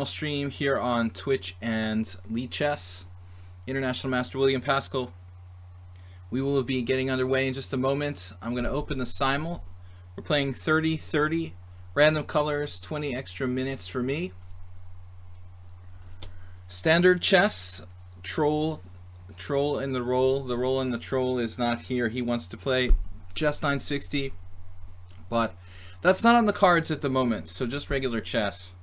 Stream here on Twitch and lichess. International Master William Paschall. We will be getting underway in just a moment. I'm going to open the simul. We're playing 30-30, random colors, 20 extra minutes for me. Standard chess, troll and the roll. The roll and the troll is not here. He wants to play just 960, but that's not on the cards at the moment, so just regular chess.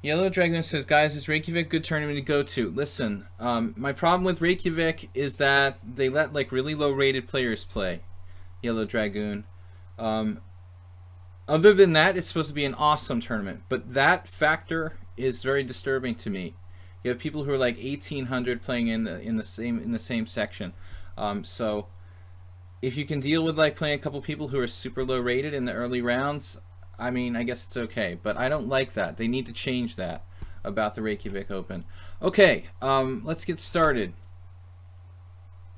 Yellow Dragoon says, guys, is Reykjavik a good tournament to go to? Listen, my problem with Reykjavik is that they let like really low rated players play. Yellow Dragoon. Other than that, it's supposed to be an awesome tournament, but that factor is very disturbing to me. You have people who are like 1800 playing in the same section. So if you can deal with like playing a couple people who are super low rated in the early rounds, I mean, I guess it's okay, but I don't like that. They need to change that about the Reykjavik Open. Okay, let's get started.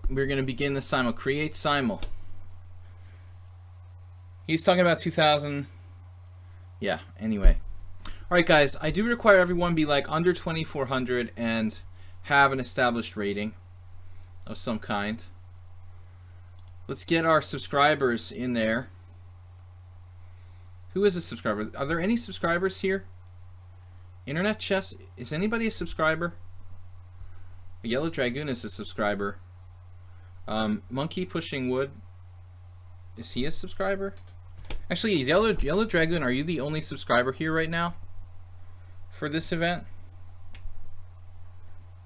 We're going to begin the simul. Create simul. He's talking about 2000. Yeah, anyway. Alright, guys, I do require everyone be like under 2400 and have an established rating of some kind. Let's get our subscribers in there. Who is a subscriber? Are there any subscribers here? Internet Chess? Is anybody a subscriber? Yellow Dragoon is a subscriber. Monkey Pushing Wood. Is he a subscriber? Actually, Yellow Dragoon, are you the only subscriber here right now for this event?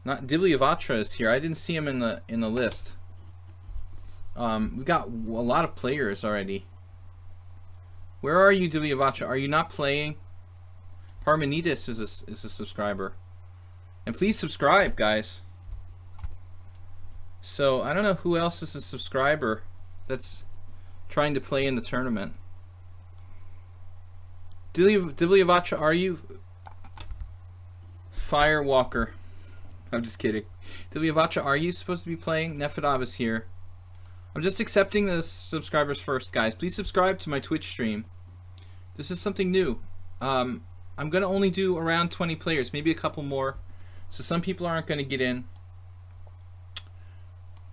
Not Divyavatra is here. I didn't see him in the list. We got a lot of players already. Where are you, Divyavatra? Are you not playing? Parmenides is a subscriber. And please subscribe, guys. So, I don't know who else is a subscriber that's trying to play in the tournament. Divyavatra, are you? Firewalker. I'm just kidding. Divyavatra, are you supposed to be playing? Nefedov is here. I'm just accepting the subscribers first, guys. Please subscribe to my Twitch stream. This is something new. I'm going to only do around 20 players, maybe a couple more. So some people aren't going to get in.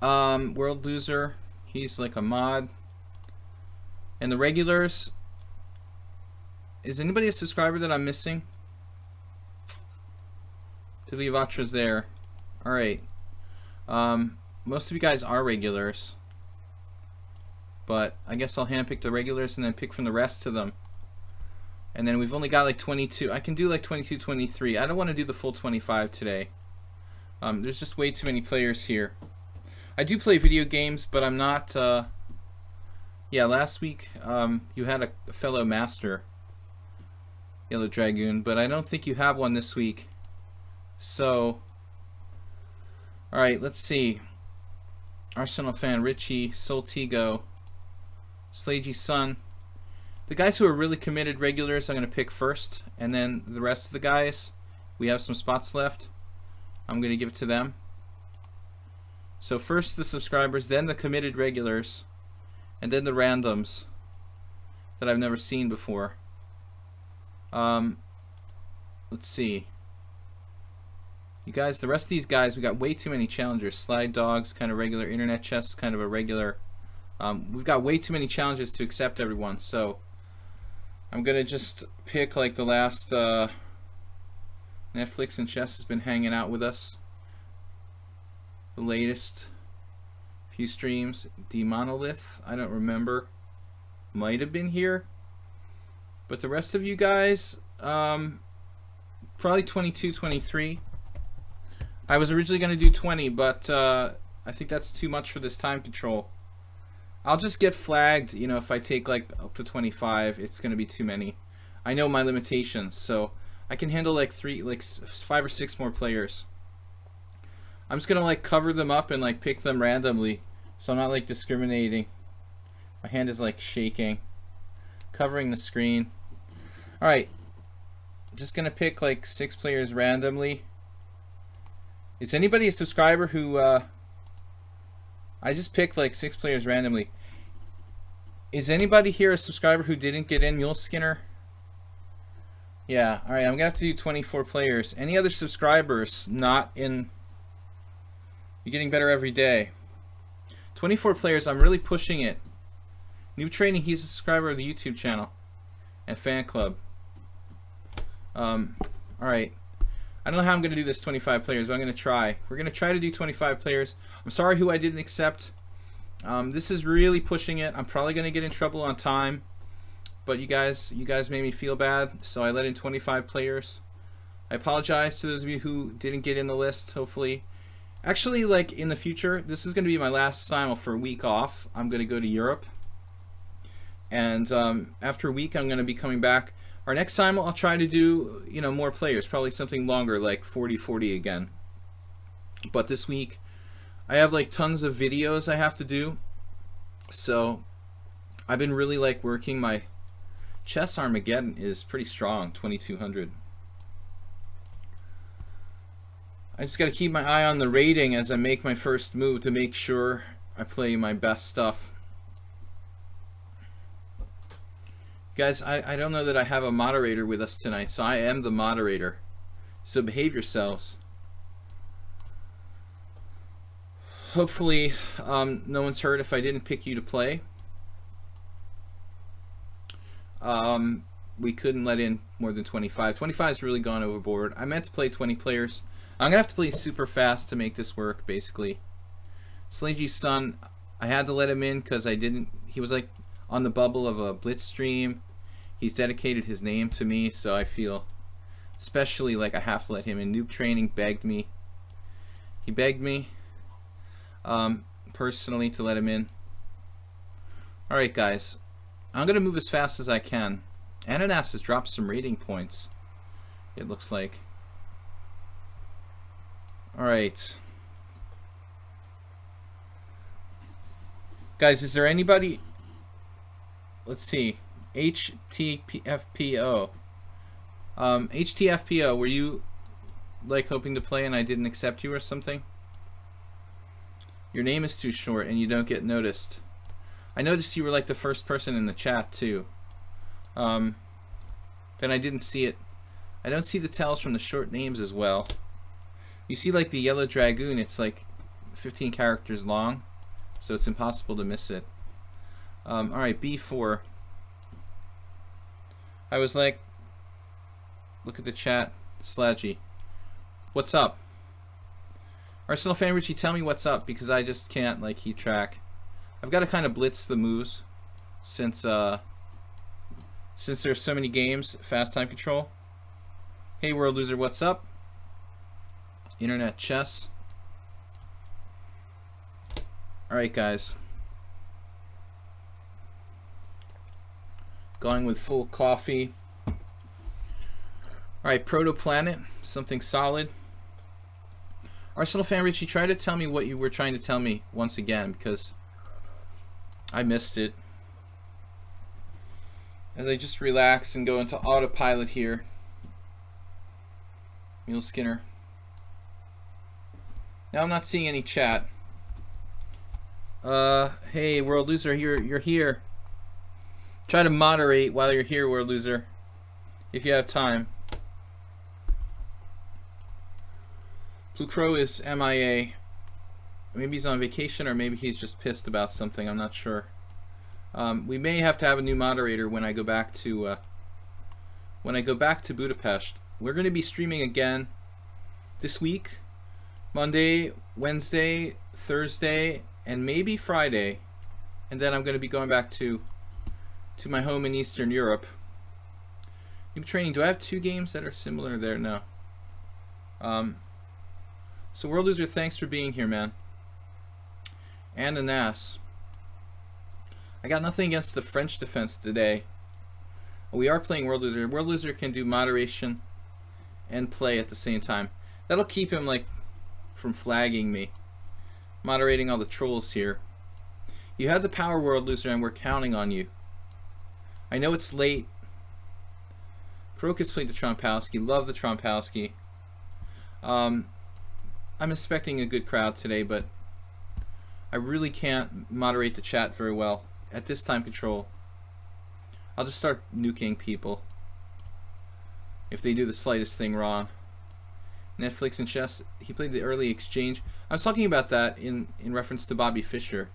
World Loser, he's like a mod. And the regulars, is anybody a subscriber that I'm missing? Divyavatra's there. Alright. Most of you guys are regulars. But I guess I'll handpick the regulars and then pick from the rest of them. And then we've only got like 22. I can do like 22, 23. I don't want to do the full 25 today. There's just way too many players here. I do play video games, but I'm not... Yeah, last week you had a fellow master, Yellow Dragoon, but I don't think you have one this week. So... Alright, let's see. Arsenal fan, Richie, Soltigo, Slagey Sun. The guys who are really committed regulars I'm going to pick first, and then the rest of the guys, we have some spots left. I'm going to give it to them. So first the subscribers, then the committed regulars, and then the randoms that I've never seen before. Let's see. You guys, the rest of these guys, we got way too many challengers. Slide Dogs, kind of regular. Internet Chess, kind of a regular. We've got way too many challenges to accept everyone, so I'm gonna just pick like the last. Netflix and Chess has been hanging out with us. The latest few streams. Demonolith, I don't remember. Might have been here, but the rest of you guys, probably 22, 23. I was originally going to do 20, but I think that's too much for this time control. I'll just get flagged, you know, if I take like up to 25, it's going to be too many. I know my limitations, so I can handle like 5 or 6 more players. I'm just going to like cover them up and like pick them randomly, so I'm not like discriminating. My hand is like shaking. Covering the screen. Alright, just going to pick like 6 players randomly. Is anybody a subscriber who, I just picked like 6 players randomly. Is anybody here a subscriber who didn't get in? Mule Skinner? Yeah, alright, I'm gonna have to do 24 players. Any other subscribers not in... You're getting better every day. 24 players, I'm really pushing it. Noob Training, he's a subscriber of the YouTube channel and fan club. Alright. I don't know how I'm going to do this 25 players, but I'm going to try. We're going to try to do 25 players. I'm sorry who I didn't accept. This is really pushing it. I'm probably going to get in trouble on time. But you guys made me feel bad, so I let in 25 players. I apologize to those of you who didn't get in the list, hopefully. Actually, like, in the future, this is going to be my last simul for a week off. I'm going to go to Europe. And after a week, I'm going to be coming back. Our next simul, I'll try to do, you know, more players. Probably something longer, like 40-40 again. But this week, I have, like, tons of videos I have to do. So, I've been really, like, working. My chess Armageddon is pretty strong, 2200. I just got to keep my eye on the rating as I make my first move to make sure I play my best stuff. Guys, I don't know that I have a moderator with us tonight, so I am the moderator. So behave yourselves. Hopefully, no one's hurt if I didn't pick you to play. We couldn't let in more than 25. 25 has really gone overboard. I meant to play 20 players. I'm going to have to play super fast to make this work, basically. Slagy's son, I had to let him in because I didn't... He was like on the bubble of a Blitz stream. He's dedicated his name to me, so I feel especially like I have to let him in. Noob Training begged me. He begged me personally to let him in. Alright, guys. I'm going to move as fast as I can. Ananas has dropped some rating points, it looks like. Alright. Guys, is there anybody... Let's see. HTFPO. HTFPO, were you like hoping to play and I didn't accept you or something? Your name is too short and you don't get noticed. I noticed you were like the first person in the chat too. Then I didn't see it. I don't see the tells from the short names as well. You see like the Yellow Dragoon, it's like 15 characters long, so it's impossible to miss it. Alright, B4. I was like, look at the chat, Slaggy. What's up? Arsenal fan Richie, tell me what's up, because I just can't like keep track. I've got to kind of blitz the moves since there's so many games. Fast time control. Hey World Loser, what's up? Internet chess. Alright guys. Going with full coffee. Alright, Protoplanet, something solid. Arsenal fan Richie, try to tell me what you were trying to tell me once again, because I missed it. As I just relax and go into autopilot here. Mule Skinner. Now I'm not seeing any chat. Hey, World Loser, you're here. Try to moderate while you're here, World Loser, if you have time. Blue Crow is MIA. Maybe he's on vacation, or maybe he's just pissed about something. I'm not sure. We may have to have a new moderator when I go back to Budapest. We're going to be streaming again this week, Monday, Wednesday, Thursday, and maybe Friday, and then I'm going to be going back to my home in Eastern Europe. Noob Training, do I have two games that are similar there? No. So World Loser, thanks for being here, man. And Anas. I got nothing against the French defense today. We are playing World Loser. World Loser can do moderation and play at the same time. That'll keep him like from flagging me. Moderating all the trolls here. You have the power, World Loser, and we're counting on you. I know it's late. Crocus played the Trompowski. Love the Trompowski. I'm expecting a good crowd today, but I really can't moderate the chat very well at this time control. I'll just start nuking people. if they do the slightest thing wrong. Netflix and chess. He played the early exchange. I was talking about that in reference to Bobby Fischer.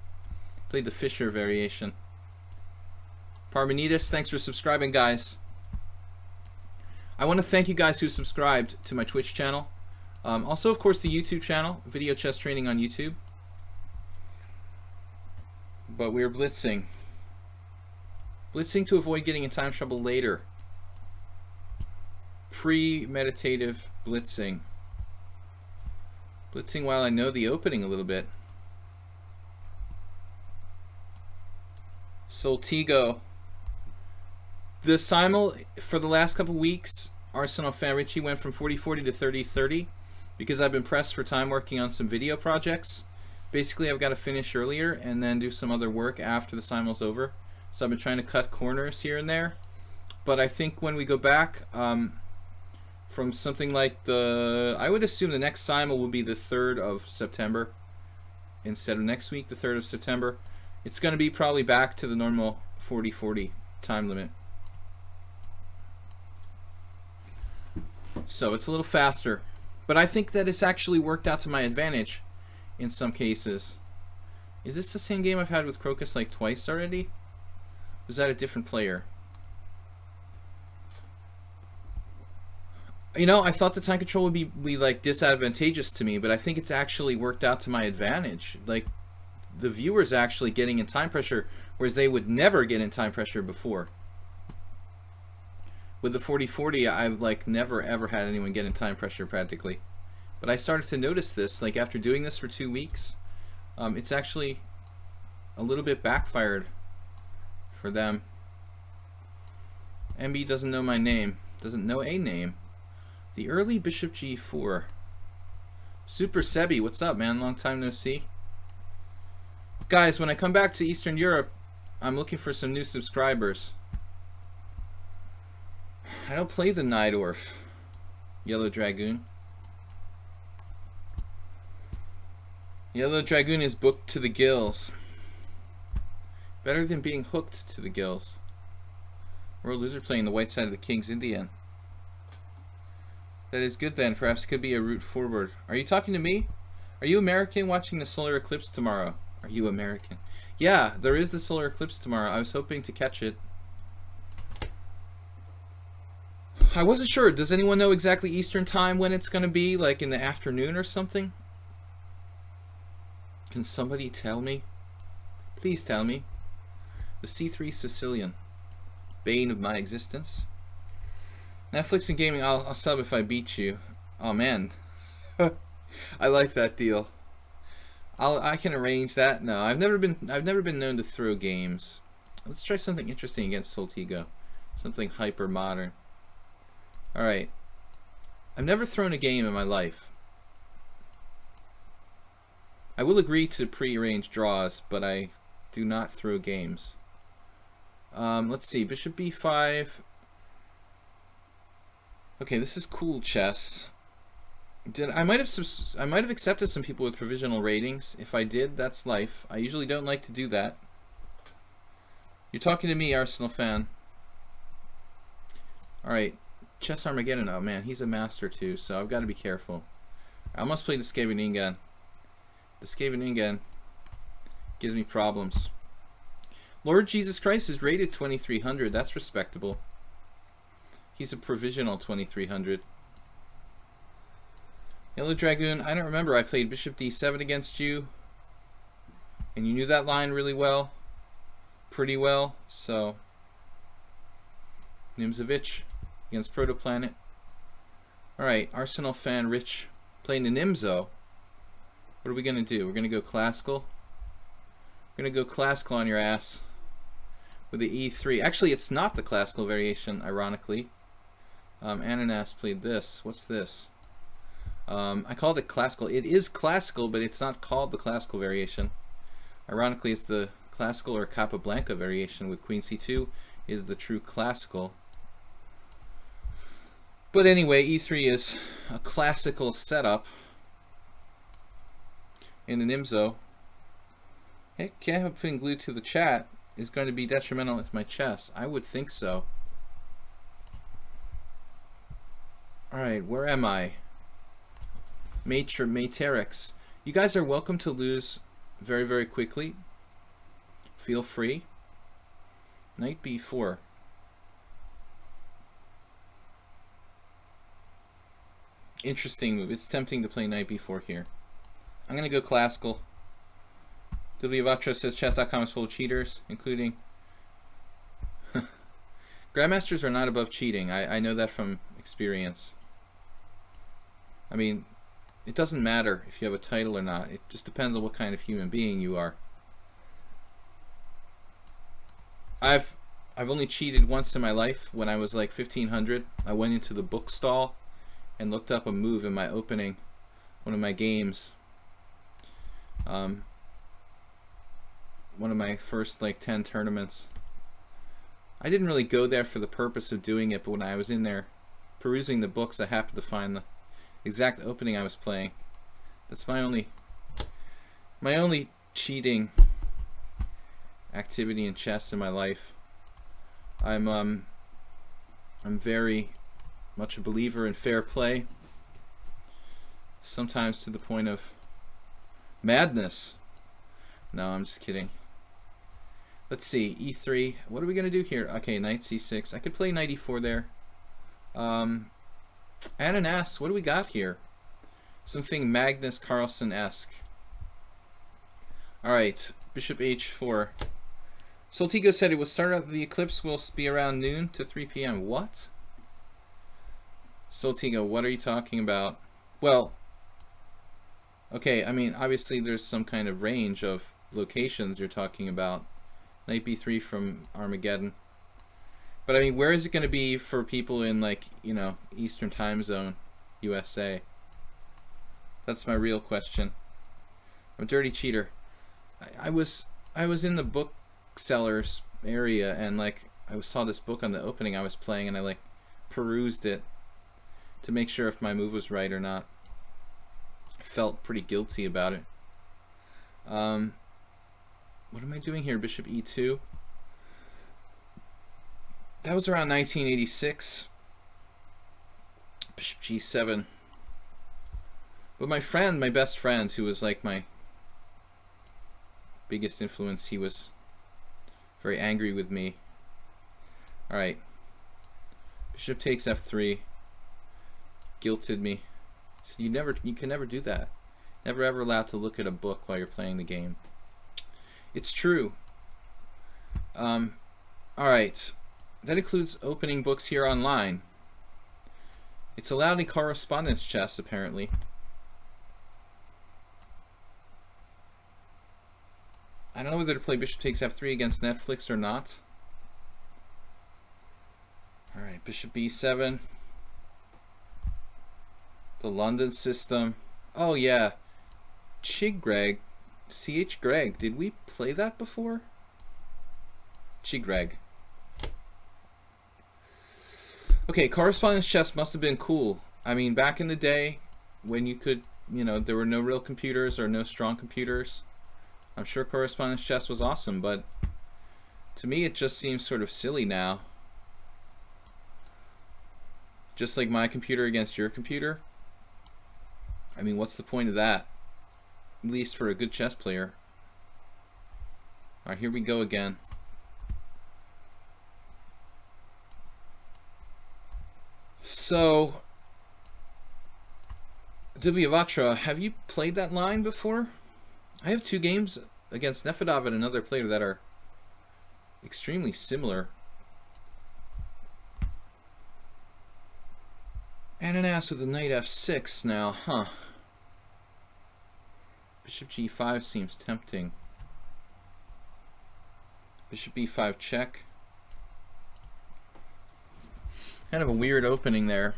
Played the Fischer variation. Parmenides, thanks for subscribing, guys. I want to thank you guys who subscribed to my Twitch channel. Also, of course, the YouTube channel, Video Chess Training on YouTube. But we're blitzing. Blitzing to avoid getting in time trouble later. Premeditative blitzing. Blitzing while I know the opening a little bit. Soltigo. The simul for the last couple weeks, Arsenal fan Richie went from 40-40 to 30-30 because I've been pressed for time working on some video projects. Basically, I've got to finish earlier and then do some other work after the simul's over. So I've been trying to cut corners here and there. But I think when we go back, from something like I would assume the next simul will be the 3rd of September instead of next week, the 3rd of September. It's going to be probably back to the normal 40-40 time limit. So it's a little faster. But I think that it's actually worked out to my advantage in some cases. Is this the same game I've had with Crocus like twice already? Was that a different player? You know, I thought the time control would be like disadvantageous to me, but I think it's actually worked out to my advantage. Like, the viewers actually getting in time pressure, whereas they would never get in time pressure before. With the 40-40, I've like never ever had anyone get in time pressure practically. But I started to notice this, like after doing this for 2 weeks, it's actually a little bit backfired for them. MB doesn't know my name, doesn't know a name. The early bishop g4. Super Sebi, what's up, man? Long time no see. Guys, when I come back to Eastern Europe, I'm looking for some new subscribers. I don't play the Najdorf. Yellow Dragoon. Yellow Dragoon is booked to the gills. Better than being hooked to the gills. World Loser playing the white side of the King's Indian. That is good then. Perhaps could be a route forward. Are you talking to me? Are you American watching the solar eclipse tomorrow? Are you American? Yeah, there is the solar eclipse tomorrow. I was hoping to catch it. I wasn't sure. Does anyone know exactly Eastern time when it's going to be? Like in the afternoon or something? Can somebody tell me? Please tell me. The C3 Sicilian. Bane of my existence. Netflix and gaming, I'll sub if I beat you. Oh man. I like that deal. I can arrange that. No, I've never been known to throw games. Let's try something interesting against Soltigo. Something hyper modern. Alright. I've never thrown a game in my life. I will agree to pre-arranged draws, but I do not throw games. Let's see. Bishop b5. Okay, this is cool chess. I might have accepted some people with provisional ratings. If I did, that's life. I usually don't like to do that. You're talking to me, Arsenal fan. Alright, Chess Armageddon. Oh man, he's a master too, so I've got to be careful. I almost played the Skaveningen. The Skaveningen gives me problems. Lord Jesus Christ is rated 2300. That's respectable. He's a provisional 2300. Yellow Dragoon, I don't remember. I played Bishop d7 against you. And you knew that line really well. Pretty well. So, Nimzovich against Protoplanet. Alright, Arsenal fan Rich playing the Nimzo. What are we going to do? We're going to go classical. We're going to go classical on your ass. With the e3. Actually, it's not the classical variation, ironically. Ananas played this. What's this? I called it classical. It is classical, but it's not called the classical variation. Ironically, it's the classical or Capablanca variation with Queen c2 is the true classical. But anyway, e3 is a classical setup in the Nimzo. Hey, can't have putting glued to the chat is going to be detrimental to my chess. I would think so. Alright, where am I? Matrix. You guys are welcome to lose very, very quickly. Feel free. Knight b4. Interesting move. It's tempting to play knight b4 here. I'm going to go classical. Vatra says chess.com is full of cheaters, including... Grandmasters are not above cheating. I know that from experience. I mean, it doesn't matter if you have a title or not. It just depends on what kind of human being you are. I've only cheated once in my life. When I was like 1500, I went into the bookstall and looked up a move in my opening, one of my games. One of my first like 10 tournaments. I didn't really go there for the purpose of doing it, but when I was in there perusing the books, I happened to find the exact opening I was playing. That's my only cheating activity in chess in my life. I'm very much a believer in fair play, sometimes to the point of madness. No, I'm just kidding. Let's see, e3. What are we gonna do here? Okay, knight c6. I could play knight e4 there. Ananas, what do we got here? Something Magnus Carlsen-esque. Alright, bishop h4. Soltigo said it will start out, the eclipse will be around noon to 3 p.m. What? Soltigo, what are you talking about? Well, okay, I mean, obviously there's some kind of range of locations you're talking about. Knight b3 from Armageddon. But I mean, where is it going to be for people in, like, you know, Eastern Time Zone, USA? That's my real question. I'm a dirty cheater. I was in the booksellers area, and like I saw this book on the opening I was playing, and I like perused it to make sure if my move was right or not. I felt pretty guilty about it. What am I doing here? Bishop e2. That was around 1986. Bishop g7. But my friend, my best friend, who was like my biggest influence, he was very angry with me. Alright. Bishop takes f3. Guilted me. So you can never do that. Never ever allowed to look at a book while you're playing the game. It's true. Alright. That includes opening books here online. It's allowed in correspondence chess, apparently. I don't know whether to play bishop takes f3 against Netflix or not. Alright, bishop b7. The London system. Oh yeah. Chigreg. C.H. Greg. Did we play that before? Chigreg. Okay, correspondence chess must have been cool. I mean, back in the day when you could, you know, there were no real computers or no strong computers. I'm sure correspondence chess was awesome, but to me it just seems sort of silly now. Just like my computer against your computer. I mean, what's the point of that? At least for a good chess player. Alright, here we go again. So, Divyavatra, have you played that line before? I have 2 games against Nefedov and another player that are extremely similar. Ananas with a knight f6 now, huh? Bishop g5 seems tempting. Bishop b5 check. Kind of a weird opening there.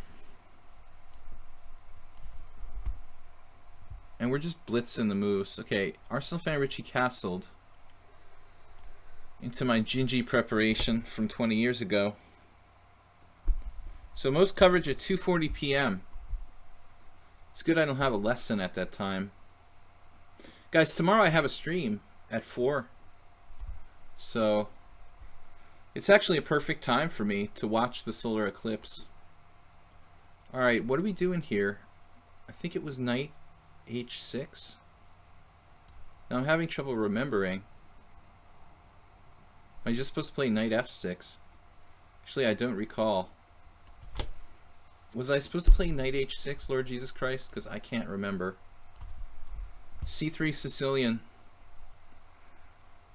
And we're just blitzing the moves. Okay, Arsenal fan Richie castled into my Gingy preparation from 20 years ago. So most coverage at 2:40 p.m. It's good I don't have a lesson at that time. Guys, tomorrow I have a stream at 4. So it's actually a perfect time for me to watch the solar eclipse. Alright, what are we doing here? I think it was knight h6. Now I'm having trouble remembering. Am I just supposed to play knight f6? Actually, I don't recall. Was I supposed to play knight h6, Lord Jesus Christ? Because I can't remember. c3 Sicilian.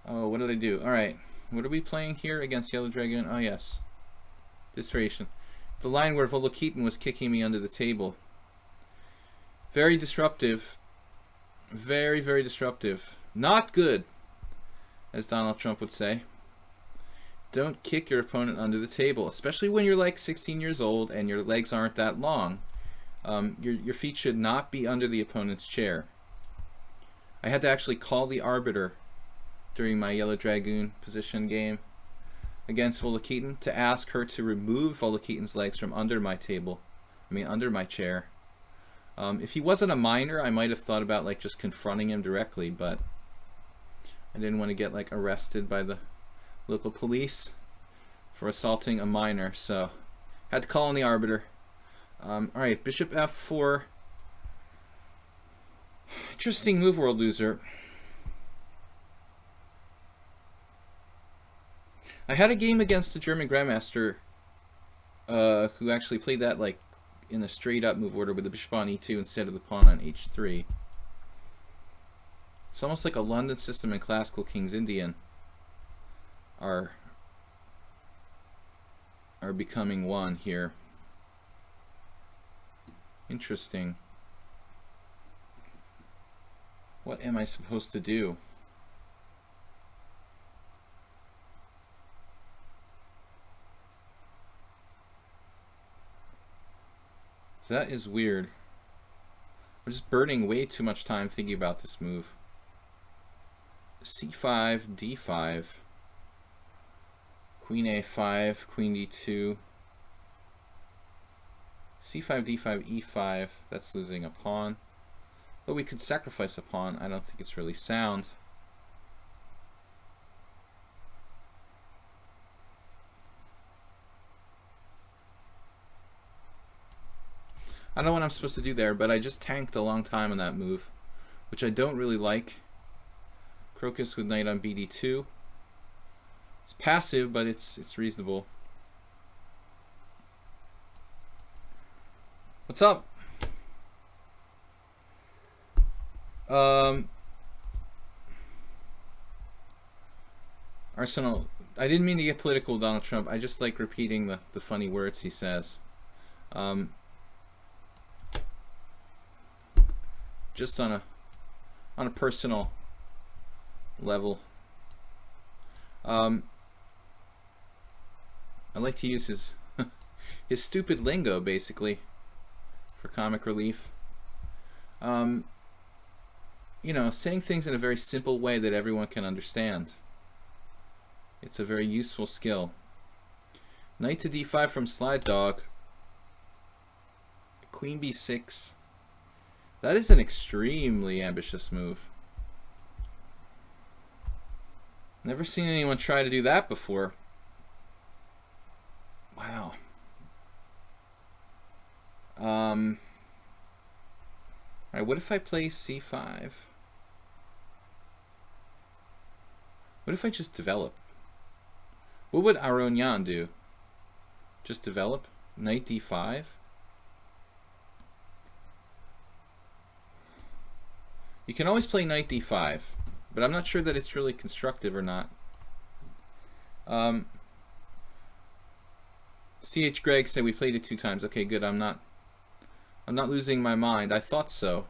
Oh, what did I do? Alright. What are we playing here against Yellow Dragoon? Oh, yes. This variation. The line where Volokitin was kicking me under the table. Very disruptive. Very, very disruptive. Not good, as Donald Trump would say. Don't kick your opponent under the table, especially when you're like 16 years old and your legs aren't that long. Your feet should not be under the opponent's chair. I had to actually call the arbiter during my Yellow Dragoon position game against Volokitin to ask her to remove Volokitin's legs from under my table. I mean, under my chair. If he wasn't a minor, I might have thought about like just confronting him directly, but I didn't want to get like arrested by the local police for assaulting a minor, so had to call on the arbiter. Alright, bishop f4. Interesting move, World Loser. I had a game against a German grandmaster who actually played that like in a straight up move order with the bishop on e2 instead of the pawn on h3. It's almost like a London system and classical King's Indian are becoming one here. Interesting. What am I supposed to do? That is weird. I'm just burning way too much time thinking about this move. c5, d5. Queen a5, queen d2. c5, d5, e5. That's losing a pawn. But we could sacrifice a pawn. I don't think it's really sound. I don't know what I'm supposed to do there, but I just tanked a long time on that move, which I don't really like. Crocus with knight on bd2. It's passive, but it's reasonable. What's up? Arsenal. I didn't mean to get political, Donald Trump. I just like repeating the funny words he says. Just on a personal level. I like to use his his stupid lingo basically for comic relief. You know, saying things in a very simple way that everyone can understand. It's a very useful skill. Knight to d5 from Slide Dog. Queen b6. That is an extremely ambitious move. Never seen anyone try to do that before. Wow. Alright, what if I play c5? What if I just develop? What would Aronian do? Just develop? Knight d5? You can always play knight d5, but I'm not sure that it's really constructive or not. CH Greg said we played it 2 times. Okay, good. I'm not losing my mind. I thought so.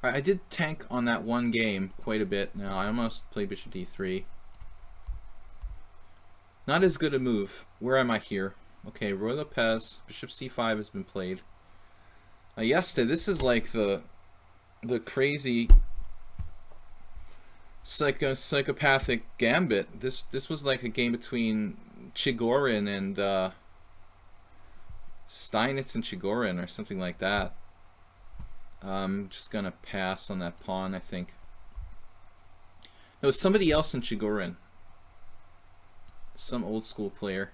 Alright, I did tank on that one game quite a bit. Now I almost played bishop d3. Not as good a move. Where am I here? Okay, Roy Lopez. Bishop c5 has been played. Yes, this is like the crazy psychopathic gambit. This was like a game between Chigorin and Steinitz and Chigorin or something like that. I'm just gonna pass on that pawn, I think. No, it's somebody else in Chigorin. Some old school player.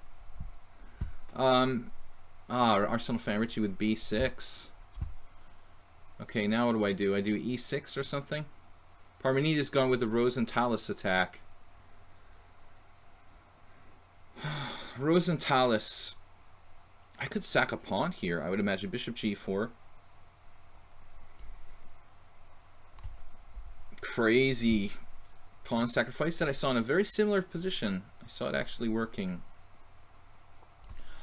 Arsenal fan Richie with b6. Okay, now what do? I do e6 or something? Parmenides gone with the Rosenthalis attack. Rosenthalis. I could sack a pawn here, I would imagine. Bishop g4. Crazy pawn sacrifice that I saw in a very similar position. I saw it actually working.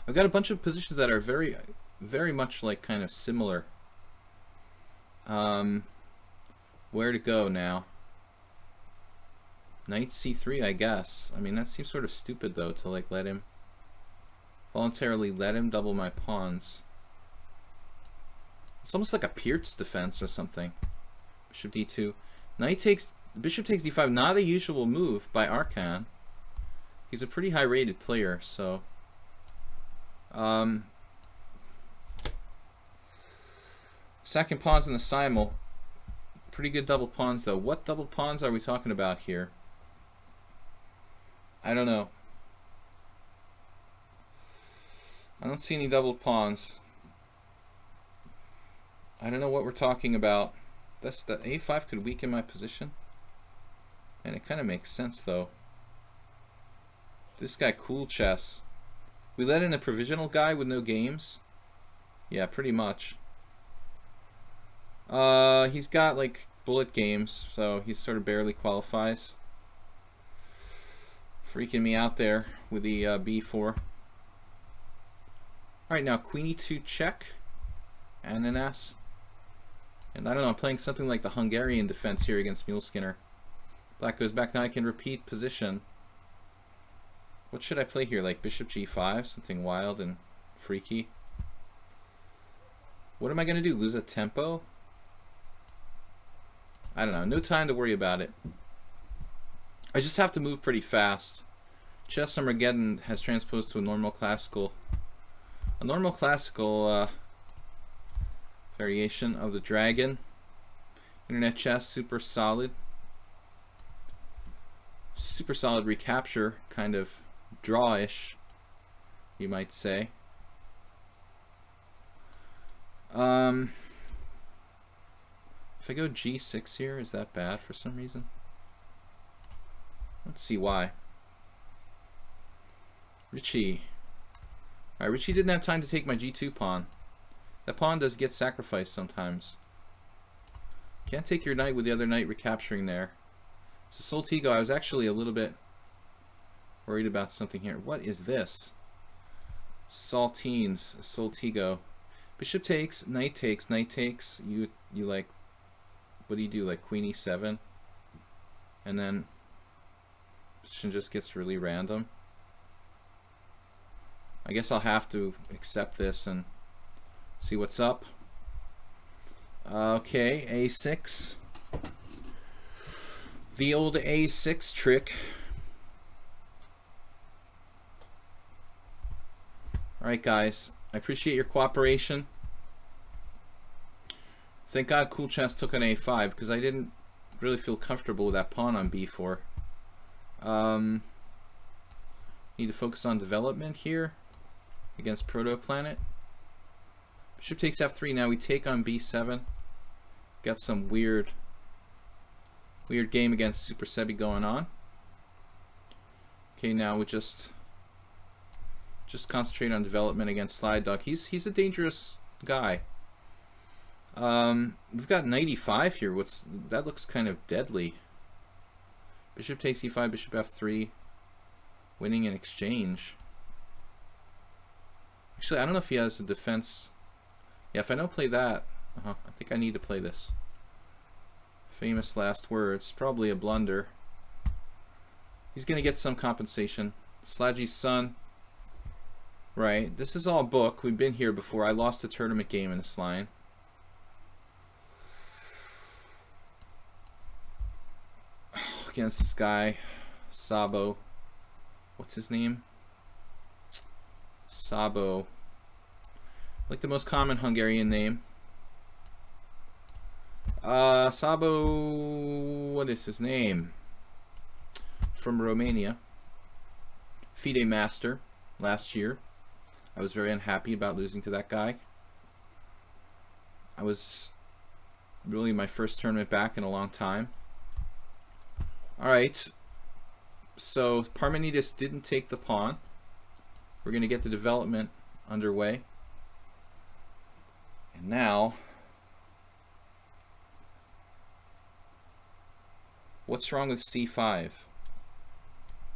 I've got a bunch of positions that are very, very much like kind of similar. Where to go now? Knight c3, I guess. I mean, that seems sort of stupid though, to like voluntarily let him double my pawns. It's almost like a Pierce defense or something. Bishop d2. Bishop takes d5, not a usual move by Arkan. He's a pretty high rated player, so second pawns in the simul. Pretty good double pawns though. What double pawns are we talking about here? I don't know. I don't see any double pawns. I don't know what we're talking about. That a5 could weaken my position. And it kind of makes sense though. This guy cool chess. We let in a provisional guy with no games? Yeah, pretty much. He's got like bullet games, so he sort of barely qualifies. Freaking me out there with the b4. Alright, now queen e2 check. And an s. And I don't know, I'm playing something like the Hungarian defense here against Muleskinner. Black goes back, now I can repeat position. What should I play here? Like bishop g5? Something wild and freaky. What am I going to do? Lose a tempo? I don't know. No time to worry about it. I just have to move pretty fast. Chess Armageddon has transposed to a normal classical. A normal classical variation of the dragon. Internet chess, super solid. Super solid recapture, kind of drawish, you might say. If I go g6 here, is that bad for some reason? Let's see why. Richie. Alright, Richie didn't have time to take my g2 pawn. That pawn does get sacrificed sometimes. Can't take your knight with the other knight recapturing there. So Soltigo, I was actually a little bit worried about something here. What is this? Saltines, Soltigo. Bishop takes, knight takes, knight takes. You like, what do you do? Like queen e7? And then position just gets really random. I guess I'll have to accept this and see what's up. Okay, a6. The old a6 trick. Alright guys, I appreciate your cooperation. Thank God Cool Chess took an a5 because I didn't really feel comfortable with that pawn on b4. Need to focus on development here against Protoplanet. Bishop takes f3. Now we take on b7. Got some weird game against Super Sebi going on. Okay, now we just concentrate on development against Slide Dog. He's a dangerous guy. We've got knight e5 here. That looks kind of deadly. Bishop takes e5, bishop f3, winning in exchange. Actually, I don't know if he has a defense. Yeah, if I don't play that, I think I need to play this. Famous last words. Probably a blunder. He's gonna get some compensation. Slaggy's son. Right. This is all book. We've been here before. I lost a tournament game in this line. Against this guy, Sabo. What's his name? Sabo. Like the most common Hungarian name. Sabo, what is his name? From Romania. FIDE master last year. I was very unhappy about losing to that guy. I was really my first tournament back in a long time. Alright, so Parmenides didn't take the pawn. We're going to get the development underway. And now, what's wrong with c5?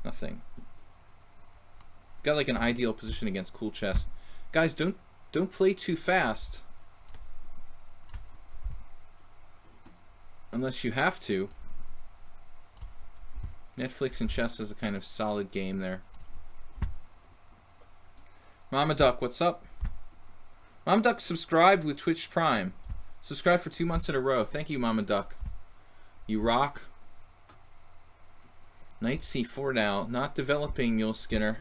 Nothing. Got like an ideal position against cool chess. Guys, don't play too fast. Unless you have to. Netflix and chess is a kind of solid game there. Mama Duck, what's up? Mama Duck subscribed with Twitch Prime. Subscribed for 2 months in a row. Thank you, Mama Duck. You rock. Knight c4 now. Not developing, Mule Skinner.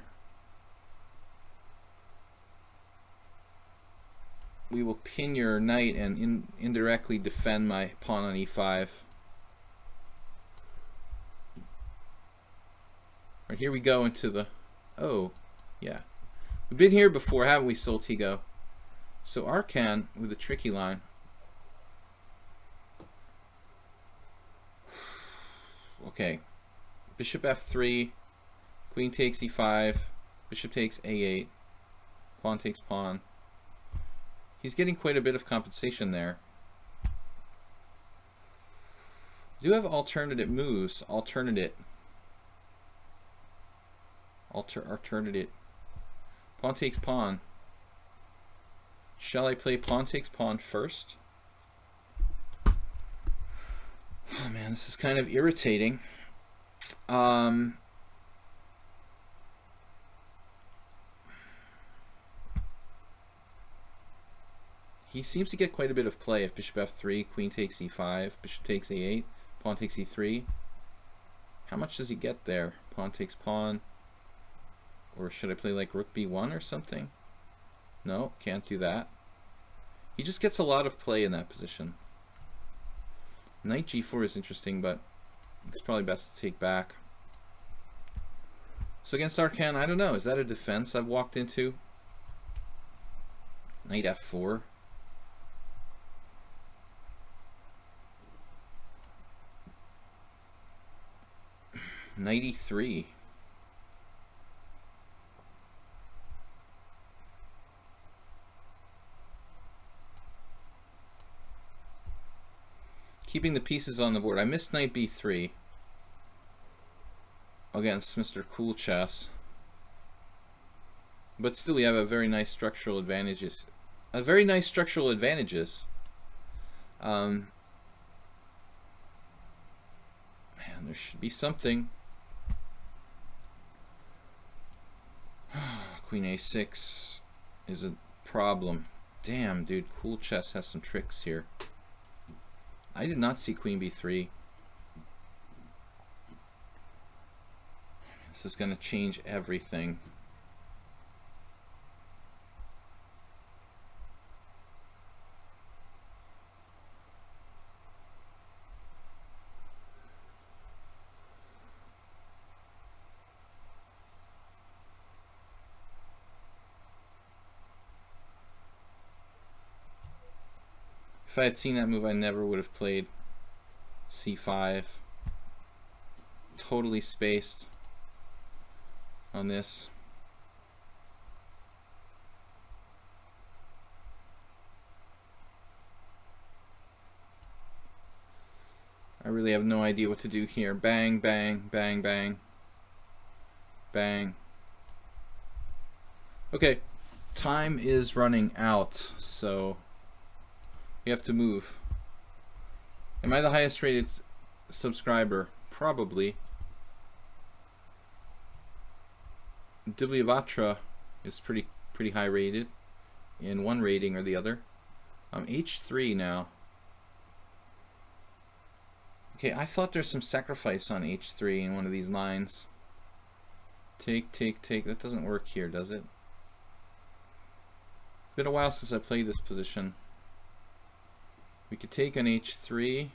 We will pin your knight and indirectly defend my pawn on e5. Alright, here we go into the... Oh, yeah. We've been here before, haven't we, Soltigo? So Arcan with a tricky line. Okay. Bishop f3. Queen takes e5. Bishop takes a8. Pawn takes pawn. He's getting quite a bit of compensation there. Do have alternative moves. Alternate. Pawn takes pawn. Shall I play pawn takes pawn first? Oh man, this is kind of irritating. He seems to get quite a bit of play if bishop f3, queen takes e5, bishop takes a8, pawn takes e3. How much does he get there? Pawn takes pawn. Or should I play like rook b1 or something? No, can't do that. He just gets a lot of play in that position. Knight g4 is interesting, but it's probably best to take back. So against Arcan, I don't know. Is that a defense I've walked into? Knight f4. Knight e3. Keeping the pieces on the board. I missed knight b3 against Mr. Cool Chess. But still we have a very nice structural advantages. Man, there should be something. Queen a6 is a problem. Damn, dude, Cool Chess has some tricks here. I did not see queen b3. This is going to change everything. If I had seen that move, I never would have played c5. Totally spaced on this. I really have no idea what to do here. Bang, bang, bang, bang. Bang. Okay, time is running out, so we have to move. Am I the highest rated subscriber? Probably. Dibliavatra is pretty high rated in one rating or the other. I'm h3 now. Okay, I thought there's some sacrifice on h3 in one of these lines. Take, take, take. That doesn't work here, does it? It's been a while since I played this position. We could take on h3.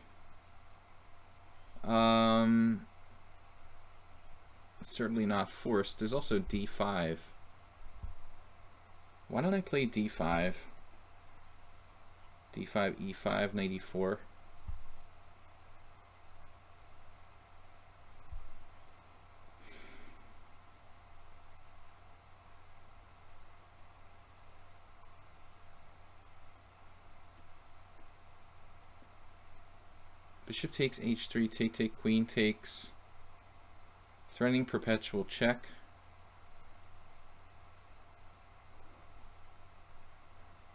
Certainly not forced. There's also d5. Why don't I play d5? d5, e5, knight e4. Bishop takes h3, take, queen takes. Threatening perpetual check.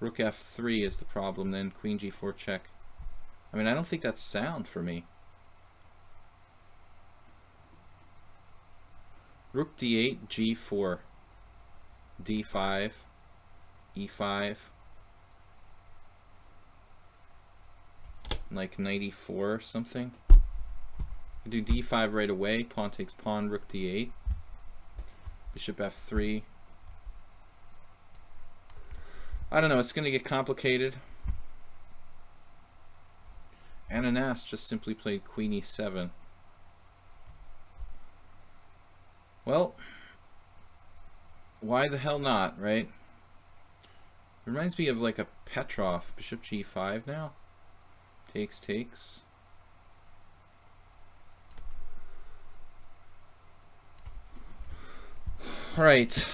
Rook f3 is the problem then, queen g4 check. I mean, I don't think that's sound for me. Rook d8, g4, d5, e5. Like knight e4 or something. I do d5 right away, pawn takes pawn, rook d8, bishop f3. I don't know, it's going to get complicated. Ananas just simply played queen e7. Well, why the hell not, right? Reminds me of like a Petrov, bishop g5 now. Takes. Alright,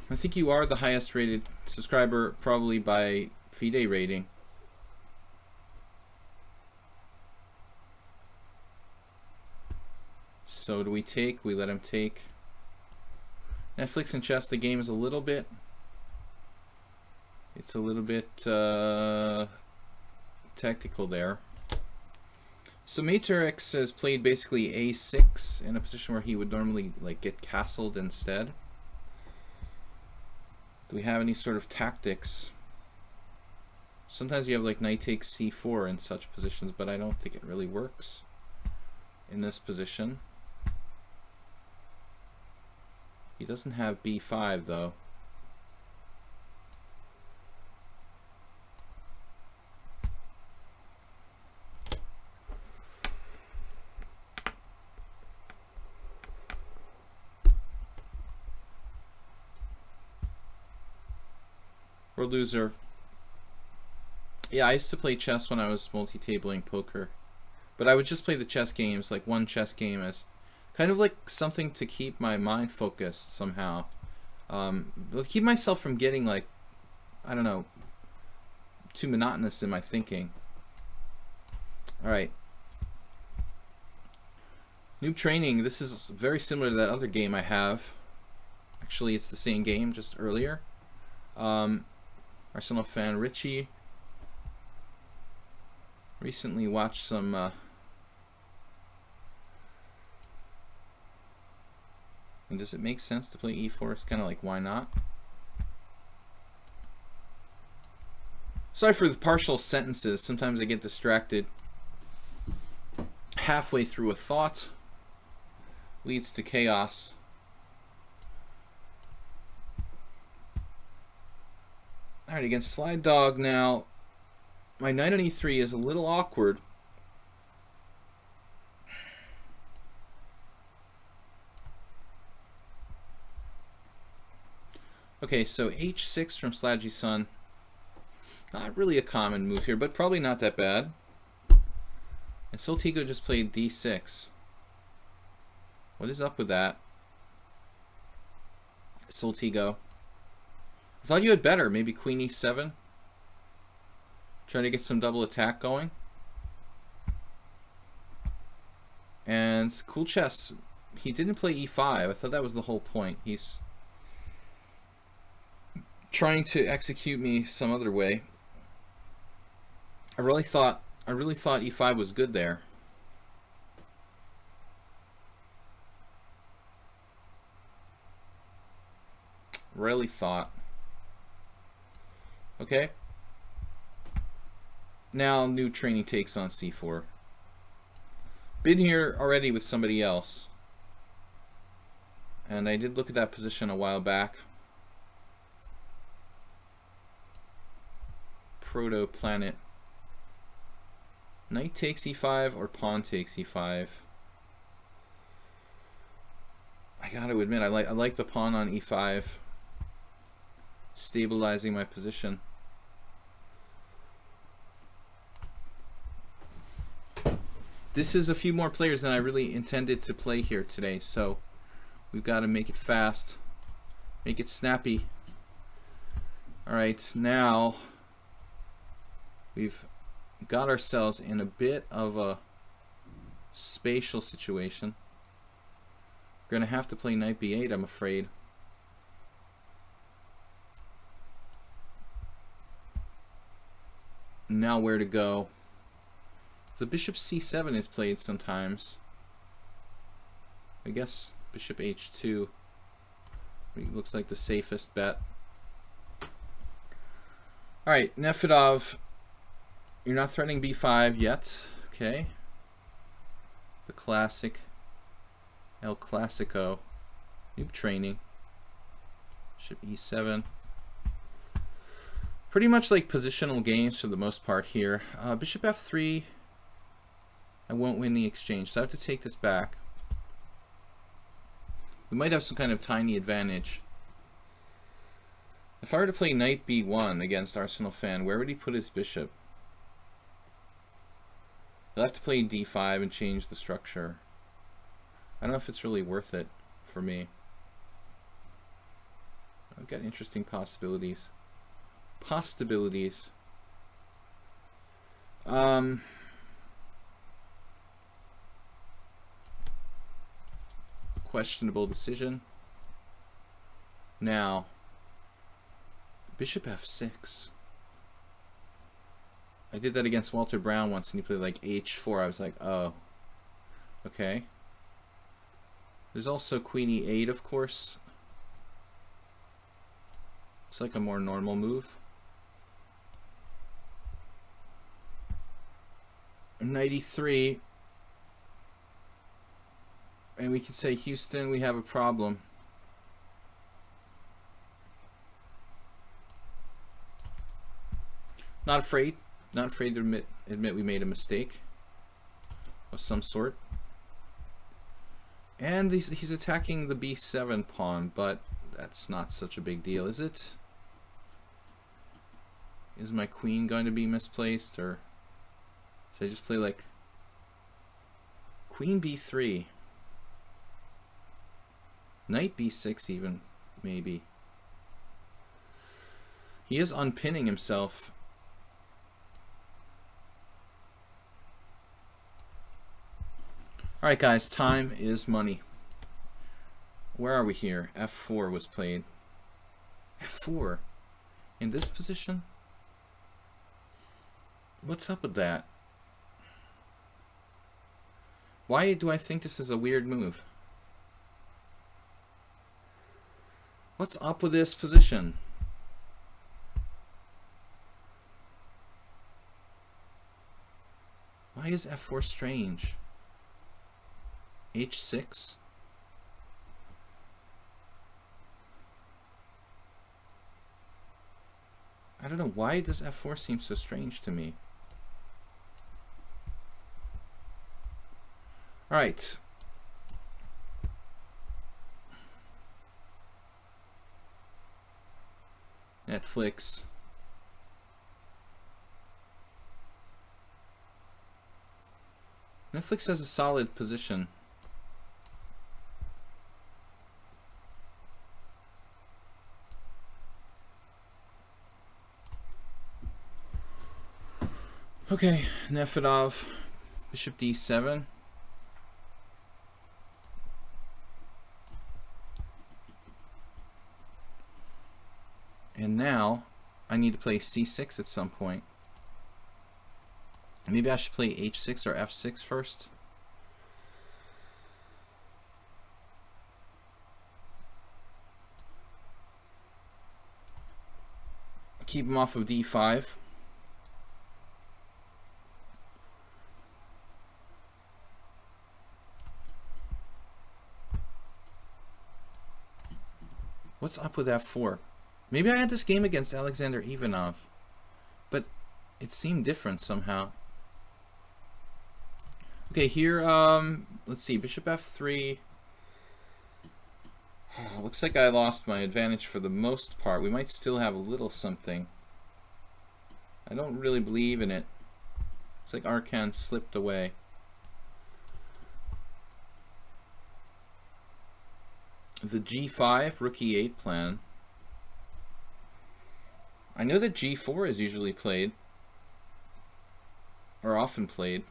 I think you are the highest rated subscriber, probably by FIDE rating. So do we take? We let him take. Netflix and chess, the game is a little bit... It's a little bit tactical there. So Matrix has played basically a6 in a position where he would normally like get castled instead. Do we have any sort of tactics? Sometimes you have like knight takes c4 in such positions, but I don't think it really works in this position. He doesn't have b5 though. Or loser. Yeah, I used to play chess when I was multi-tabling poker. But I would just play the chess games, like one chess game, as kind of like something to keep my mind focused somehow. Keep myself from getting like, I don't know, too monotonous in my thinking. Alright. Noob Training, this is very similar to that other game I have. Actually, it's the same game, just earlier. Arsenal fan Richie recently watched some and does it make sense to play e4? It's kind of like, why not? Sorry for the partial sentences. Sometimes I get distracted. Halfway through a thought leads to chaos. Alright, against Slide Dog now. My knight on e3 is a little awkward. Okay, so h6 from Slaggy Sun. Not really a common move here, but probably not that bad. And Soltigo just played d6. What is up with that? Soltigo. I thought you had better. Maybe queen e7. Trying to get some double attack going. And cool chess. He didn't play e5. I thought that was the whole point. He's trying to execute me some other way. I really thought e5 was good there. Really thought. Okay. Now new training takes on c4. Been here already with somebody else. And I did look at that position a while back. Proto-planet. Knight takes e5 or pawn takes e5. I gotta admit, I like the pawn on e5. stabilizing my position. This is a few more players than I really intended to play here today, so we've got to make it fast, make it snappy. Alright, now we've got ourselves in a bit of a spatial situation. We're going to have to play knight b8, I'm afraid. Now where to go? The bishop c7 is played sometimes. I guess bishop h2 looks like the safest bet. Alright, Nefedov, you're not threatening b5 yet. Okay. The classic El Clasico. Noob training. Bishop e7. Pretty much like positional games for the most part here. Bishop f3. I won't win the exchange, so I have to take this back. We might have some kind of tiny advantage. If I were to play knight b1 against Arsenal fan, where would he put his bishop? He'll have to play d5 and change the structure. I don't know if it's really worth it for me. I've got interesting possibilities. Questionable decision. Now, bishop f6. I did that against Walter Brown once and he played like h4. I was like, oh, okay. There's also queen e8, of course. It's like a more normal move. Knight e3. And we can say, Houston, we have a problem. Not afraid to admit we made a mistake of some sort. And he's attacking the b7 pawn, but that's not such a big deal, is it? Is my queen going to be misplaced, or should I just play like queen b3? Knight b6 even, maybe. He is unpinning himself. Alright guys, time is money. Where are we here? f4 was played. f4? In this position? What's up with that? Why do I think this is a weird move? What's up with this position? Why is f4 strange? h6? I don't know, why does f4 seem so strange to me? Alright. Netflix. Netflix has a solid position. Okay, Nefedov, bishop d7. And now I need to play c6 at some point. Maybe I should play h6 or f6 first. Keep him off of d5. What's up with f4? Maybe I had this game against Alexander Ivanov, but it seemed different somehow. Okay, here, let's see, bishop f3. Looks like I lost my advantage for the most part. We might still have a little something. I don't really believe in it. It's like Arcan slipped away. The G5 Rook E8 plan. I know that G4 is usually played, or often played.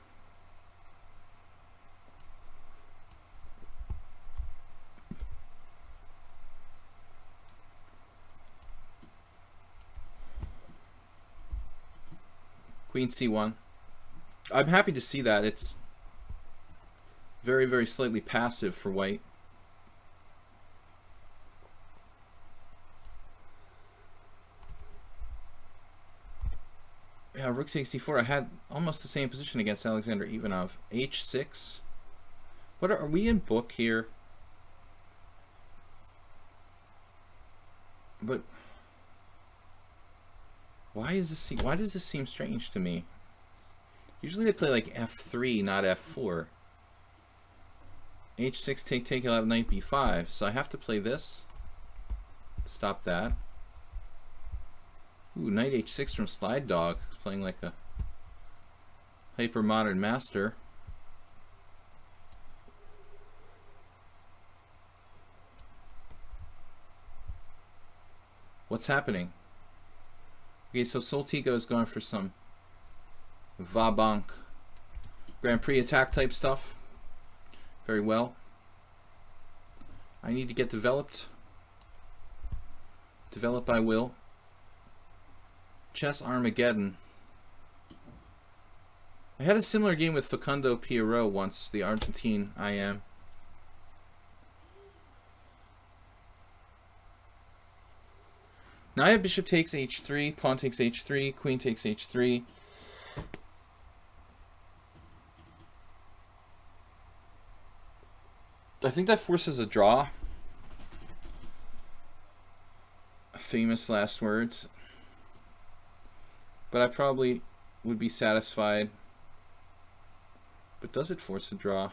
Queen C1. I'm happy to see that. It's very, very slightly passive for white. Yeah, Rook takes D4. I had almost the same position against Alexander Ivanov. H6. What are we in book here? But why does this seem strange to me? Usually they play like F3, not F4. H6 take, you'll have knight B5. So I have to play this. Stop that. Ooh, knight H6 from Slide Dog, playing like a hyper modern master. What's happening? Okay, so Soltigo is going for some va-bank Grand Prix attack type stuff. Very well. I need to get developed. Develop I will. Chess Armageddon. I had a similar game with Facundo Pierrot once, the Argentine IM. Now I have bishop takes h3, pawn takes h3, queen takes h3. I think that forces a draw. Famous last words. But I probably would be satisfied. But does it force a draw?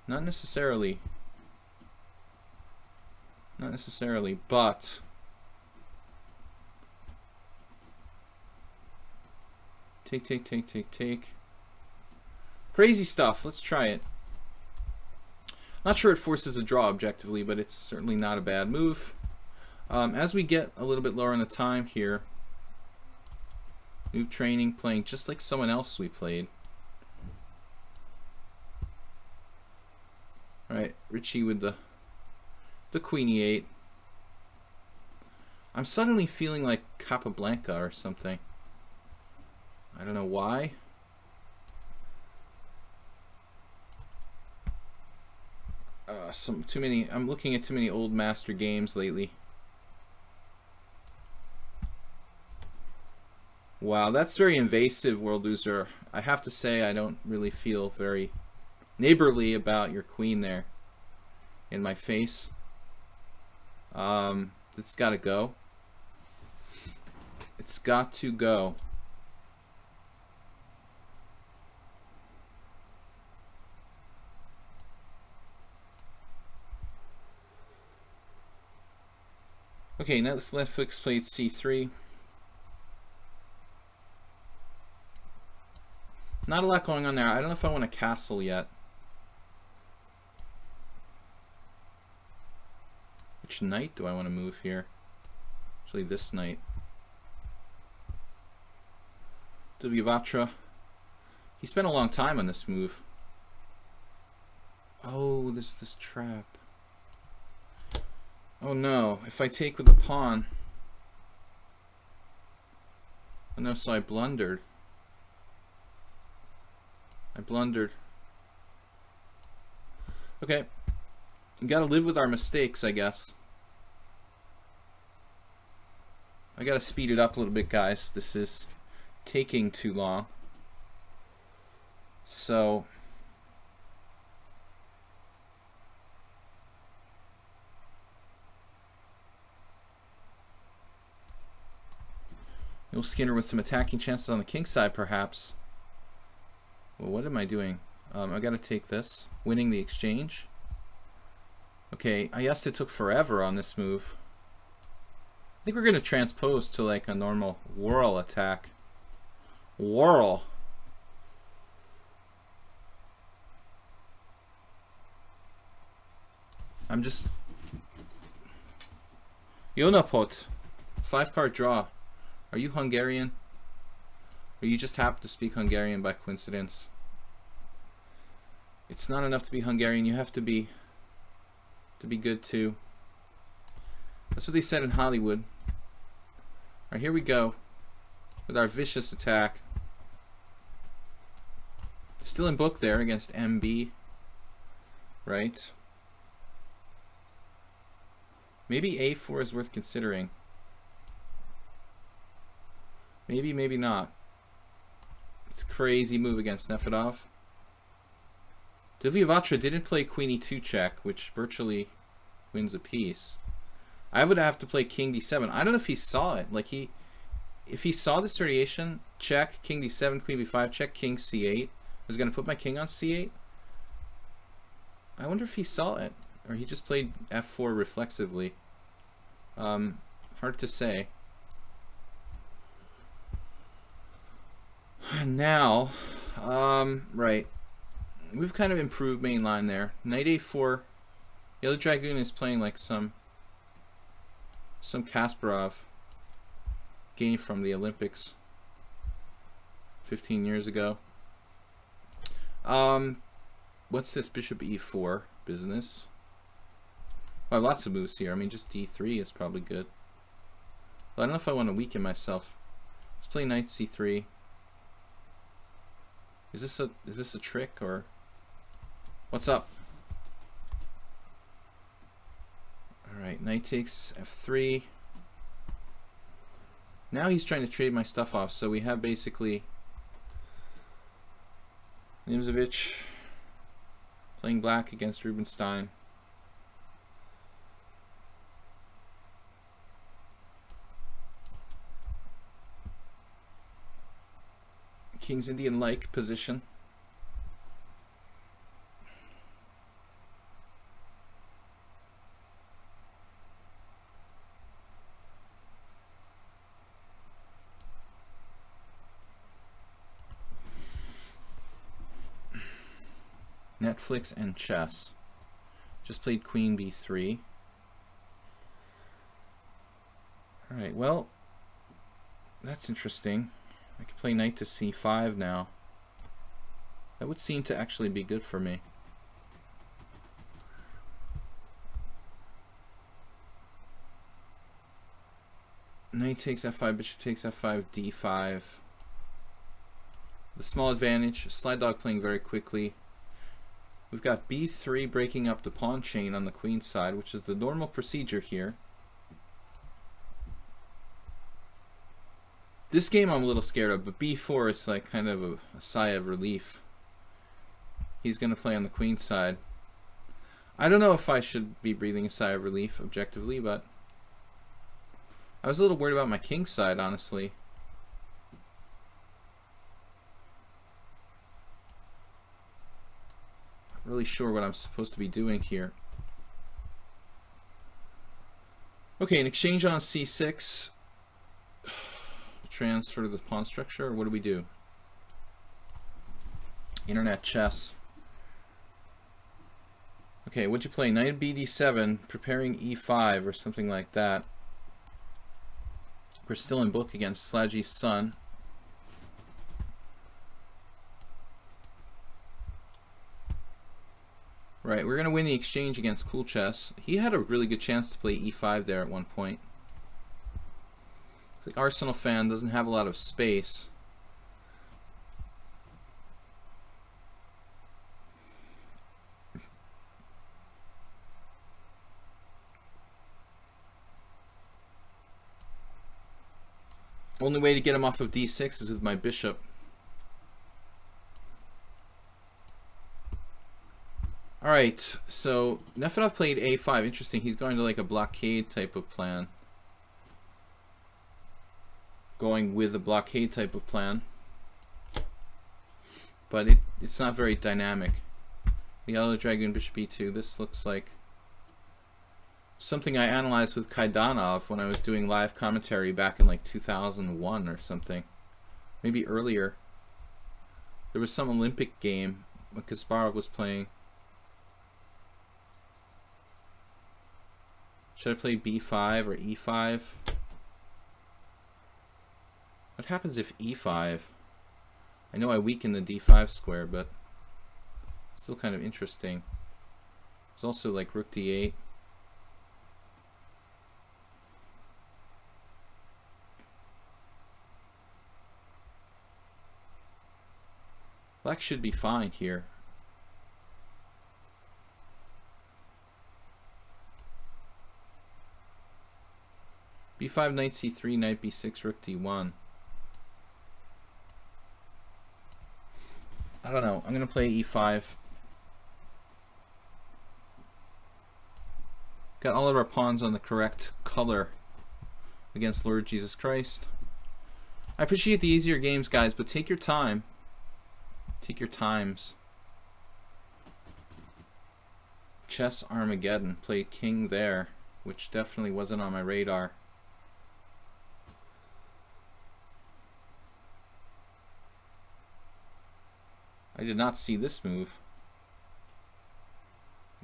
Not necessarily. Not necessarily, but take. Crazy stuff. Let's try it. Not sure it forces a draw objectively, but it's certainly not a bad move. As we get a little bit lower on the time here, new training, playing just like someone else we played. Alright, Richie with the Queen E8. I'm suddenly feeling like Capablanca or something. I don't know why. I'm looking at too many old master games lately. Wow, that's very invasive, World Loser. I have to say I don't really feel very neighborly about your queen there in my face. It's gotta go. It's got to go. Okay, Netflix played c3. Not a lot going on there. I don't know if I want a castle yet. Which knight do I want to move here? Actually, this knight. Vatra. He spent a long time on this move. Oh, there's this trap. Oh no, if I take with the pawn. Oh no, so I blundered. Okay. You gotta live with our mistakes, I guess. I gotta speed it up a little bit, guys. This is taking too long. So you'll Skinner with some attacking chances on the king side, perhaps. Well, what am I doing? I gotta take this. Winning the exchange. Okay, I guess it took forever on this move. I think we're going to transpose to like a normal whirl attack. Whirl. I'm just... Jonapot. 5-card draw. Are you Hungarian? Or you just happen to speak Hungarian by coincidence? It's not enough to be Hungarian. You have to be good too. That's what they said in Hollywood. Alright, here we go. With our vicious attack. Still in book there against MB. Right? Maybe A4 is worth considering. Maybe, maybe not. It's a crazy move against Nefedov. Vatra didn't play Queen E2 check, which virtually wins a piece. I would have to play King D7. I don't know if he saw it. Like if he saw this variation, check, King D7, Queen B5, check, King C8. I was going to put my king on C8. I wonder if he saw it. Or he just played F4 reflexively. Hard to say. Now, right. We've kind of improved main line there. Knight A4. The other Dragoon is playing like some Kasparov game from the Olympics 15 years ago. What's this? Bishop E4 business. I have lots of moves here. I mean, just D3 is probably good. But I don't know if I want to weaken myself. Let's play Knight C3. Is this a trick or what's up? All right, Knight takes F3. Now he's trying to trade my stuff off, so we have basically Nimzovich playing black against Rubinstein. King's Indian-like position. Netflix and chess. Just played Queen B3. Alright, well, that's interesting. I can play Knight to C5 now. That would seem to actually be good for me. Knight takes F5, Bishop takes F5, D5. The small advantage, Slide Dog playing very quickly. We've got B3 breaking up the pawn chain on the queen side, which is the normal procedure here. This game I'm a little scared of, but B4 is like kind of a sigh of relief. He's going to play on the queen side. I don't know if I should be breathing a sigh of relief objectively, but I was a little worried about my king side, honestly. Not really sure what I'm supposed to be doing here. Okay, an exchange on C6. Transfer the pawn structure, or what do we do? Internet chess. Okay, what'd you play? Knight BD7, preparing E5 or something like that. We're still in book against Slaggy's son. Right, we're gonna win the exchange against Cool Chess. He had a really good chance to play E5 there at one point. Like Arsenal fan doesn't have a lot of space. Only way to get him off of D6 is with my bishop. Alright, so Nefedov played A5. Interesting, he's going to like a blockade type of plan. Going with a blockade type of plan, but it's not very dynamic. The yellow dragoon bishop e2. This looks like Something I analyzed with Kaidanov when I was doing live commentary back in like 2001 or something. Maybe earlier. There was some Olympic game when Kasparov was playing. Should I play b5 or e5? What happens if e5? I know I weaken the d5 square, but it's still kind of interesting. There's also like rook d8. Black should be fine here. b5, knight c3, knight b6, rook d1. I don't know. I'm going to play e5. Got all of our pawns on the correct color against Lord Jesus Christ. I appreciate the easier games, guys, but take your time. Take your times. Chess Armageddon. Played king there, which definitely wasn't on my radar. I did not see this move.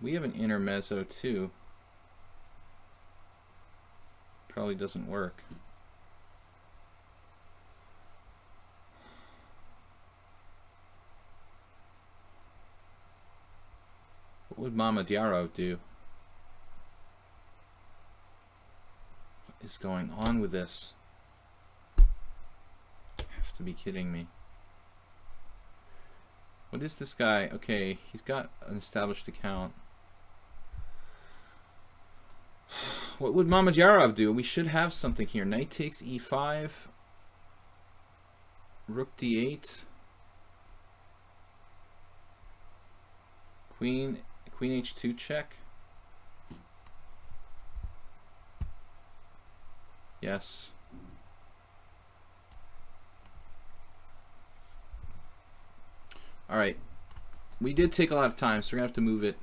We have an intermezzo too. Probably doesn't work. What would Mamedyarov do? What is going on with this? You have to be kidding me. What is this guy? Okay, he's got an established account. What would Mamedyarov do? We should have something here. Knight takes e5. Rook d8. Queen h2 check. Yes. Alright. We did take a lot of time, so we're going to have to move it.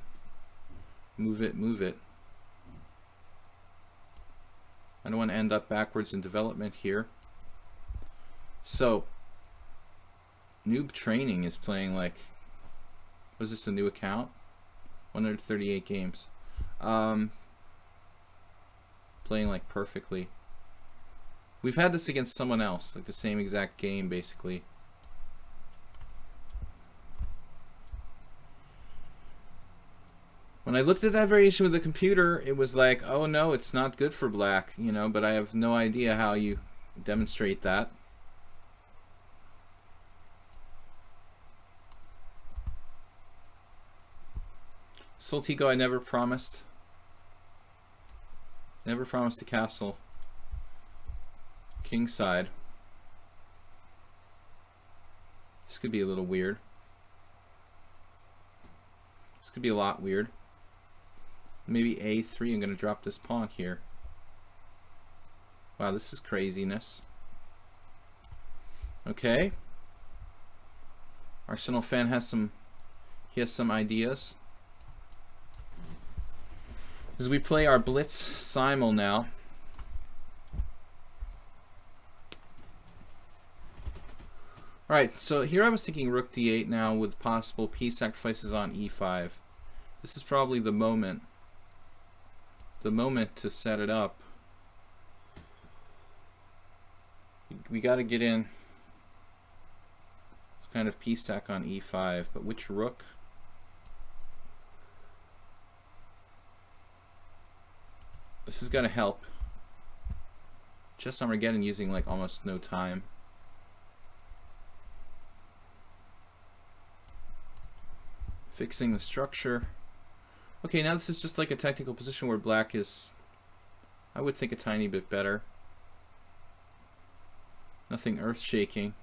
Move it, move it. I don't want to end up backwards in development here. So, Noob Training is playing like... Was this a new account? 138 games. Playing like perfectly. We've had this against someone else, like the same exact game basically. When I looked at that variation with the computer, it was like, oh no, it's not good for black, you know, but I have no idea how you demonstrate that. Soltigo, I never promised. Never promised a castle. Kingside. This could be a little weird. This could be a lot weird. Maybe a3. I'm going to drop this pawn here. Wow, this is craziness. Okay. Arsenal fan has some... He has some ideas. As we play our Blitz simul now. Alright, so here I was thinking rook d8 now with possible piece sacrifices on e5. This is probably the moment. The moment to set it up. We got to get in some kind of piece sack on e5, but which rook? This is going to help. Chess Armageddon using like almost no time. Fixing the structure. Okay, now this is just like a technical position where black is, I would think, a tiny bit better. Nothing earth-shaking.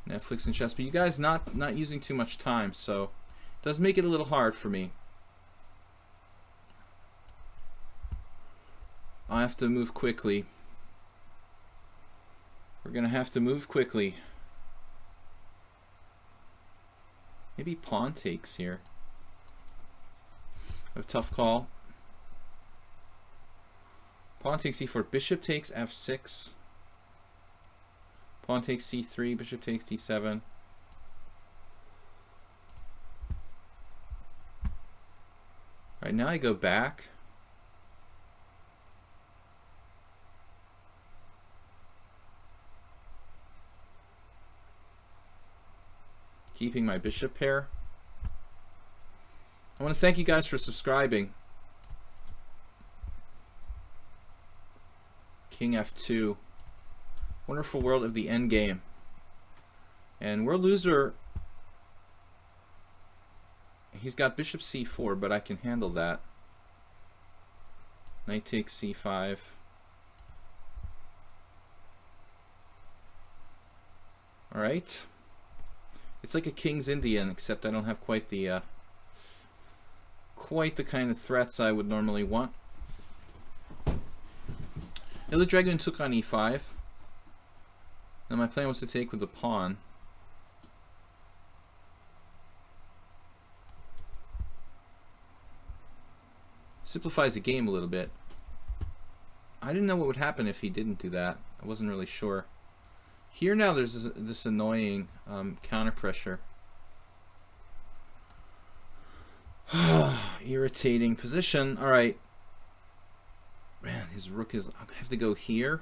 Netflix and chess, but you guys not using too much time, so it does make it a little hard for me. I have to move quickly. We're gonna have to move quickly. Maybe pawn takes here. A tough call. Pawn takes e4. Bishop takes f6. Pawn takes c3. Bishop takes d7. Alright, now I go back. Keeping my bishop pair. I want to thank you guys for subscribing. King f2. Wonderful world of the endgame. And world loser, he's got bishop c4, but I can handle that. Knight takes c5. Alright. It's like a King's Indian, except I don't have quite the kind of threats I would normally want. Ilya Dragoon took on e5. Now my plan was to take with the pawn. Simplifies the game a little bit. I didn't know what would happen if he didn't do that. I wasn't really sure. Here now there's this annoying counter pressure. Irritating position. Alright. Man, his rook is... I have to go here.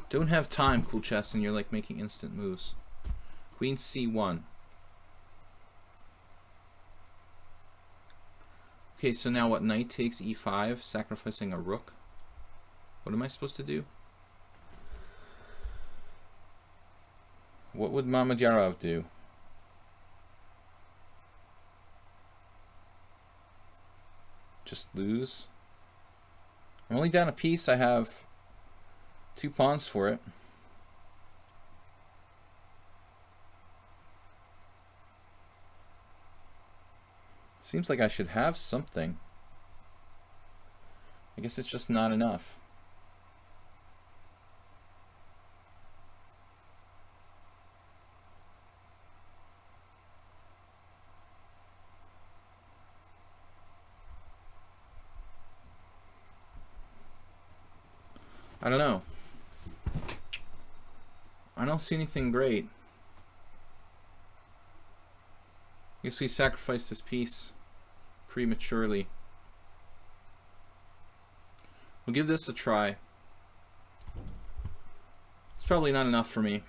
Don't have time, cool chess, and you're like making instant moves. Queen c1. Okay, so now what? Knight takes e5, sacrificing a rook. What am I supposed to do? What would Mamedyarov do? Just lose? I'm only down a piece. I have 2 pawns for it. Seems like I should have something. I guess it's just not enough. I don't know. I don't see anything great. I guess we sacrificed this piece prematurely. We'll give this a try. It's probably not enough for me.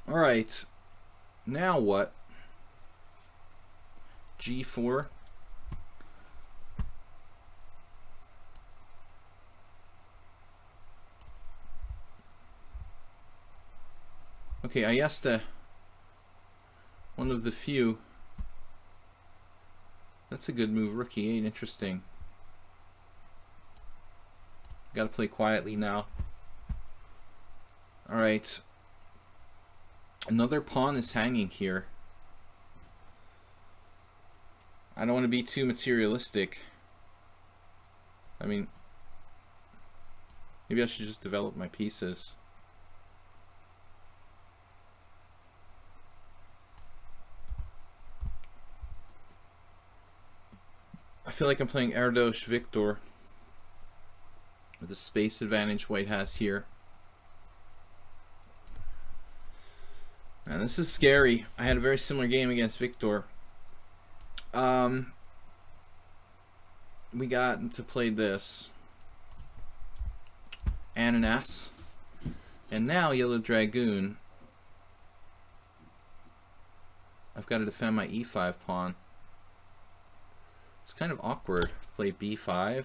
Alright. Now what? G4. Okay, Ayesta, one of the few. That's a good move. Rook e8, interesting. Gotta play quietly now. Alright. Another pawn is hanging here. I don't want to be too materialistic. I mean, maybe I should just develop my pieces. I feel like I'm playing Erdos Victor with the space advantage White has here. And this is scary. I had a very similar game against Victor. We got to play this Ananas, and now Yellow Dragoon. I've got to defend my e5 pawn. It's kind of awkward to play b5,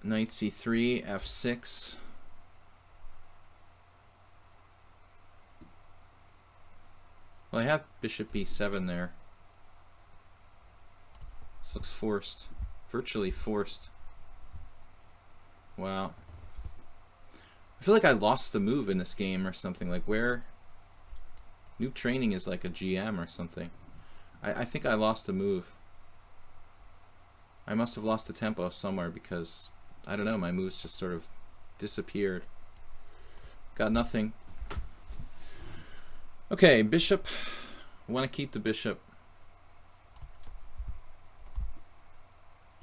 knight c3, f6. Well, I have bishop b7 there. This looks forced, virtually forced. Wow. I feel like I lost the move in this game or something. Like where Noob Training is like a GM or something. I think I lost a move. I must have lost the tempo somewhere because, I don't know, my moves just sort of disappeared. Got nothing. Okay, bishop. Want to keep the bishop.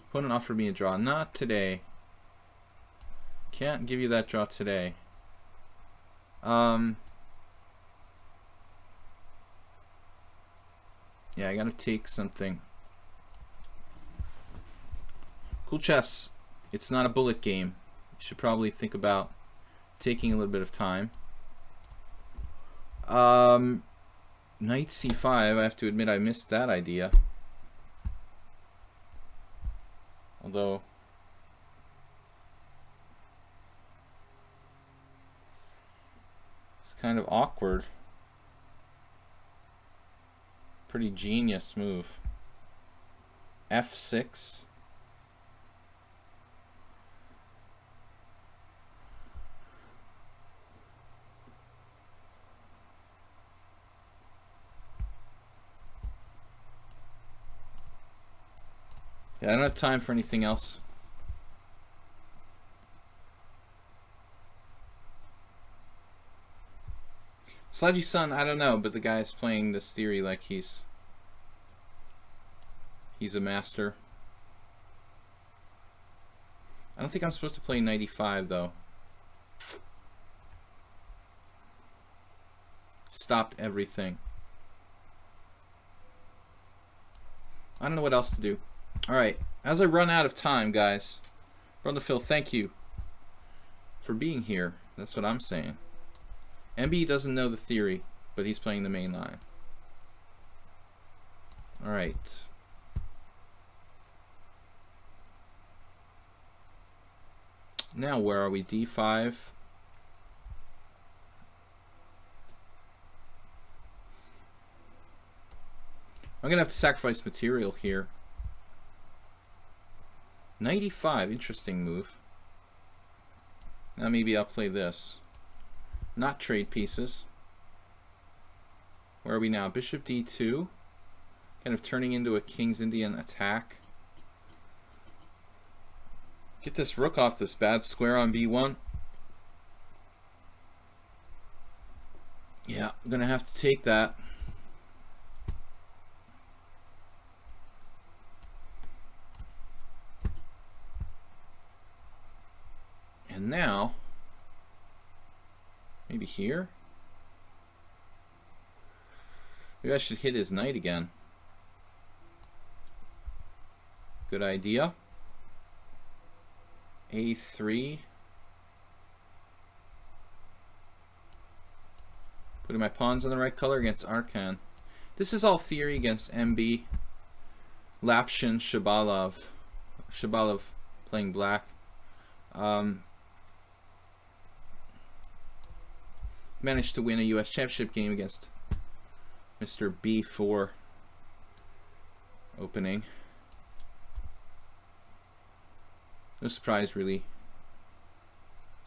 Opponent offered me a draw. Not today. Can't give you that draw today. Yeah, I gotta take something. Cool chess. It's not a bullet game. You should probably think about taking a little bit of time. Knight c5. I have to admit I missed that idea. Although it's kind of awkward. Pretty genius move. f6. Yeah, I don't have time for anything else. Sludgy Sun, I don't know, but the guy's playing this theory like he's a master. I don't think I'm supposed to play 95 though. Stopped everything. I don't know what else to do. Alright, as I run out of time, guys, Brother Phil, thank you for being here. That's what I'm saying. MB doesn't know the theory, but he's playing the main line. Alright. Now where are we? D5. I'm going to have to sacrifice material here. 95, interesting move. Now maybe I'll play this. Not trade pieces. Where are we now? Bishop d2. Kind of turning into a King's Indian attack. Get this rook off this bad square on b1. Yeah, I'm going to have to take that. And now, maybe here? Maybe I should hit his knight again. Good idea. A3. Putting my pawns on the right color against Arkan. This is all theory against MB. Lapshin, Shabalov. Shabalov playing black. Managed to win a US championship game against Mr. B4 opening. No surprise, really.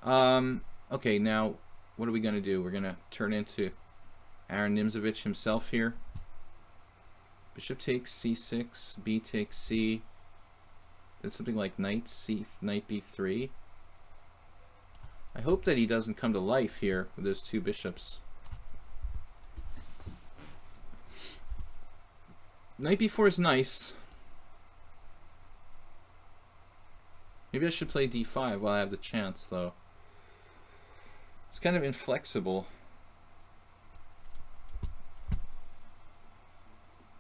Okay, now what are we going to do? We're going to turn into Aaron Nimzovich himself here. Bishop takes c6, b takes c. Then something like knight b3. I hope that he doesn't come to life here with those two bishops. Knight b4 is nice. Maybe I should play d5 while I have the chance, though. It's kind of inflexible.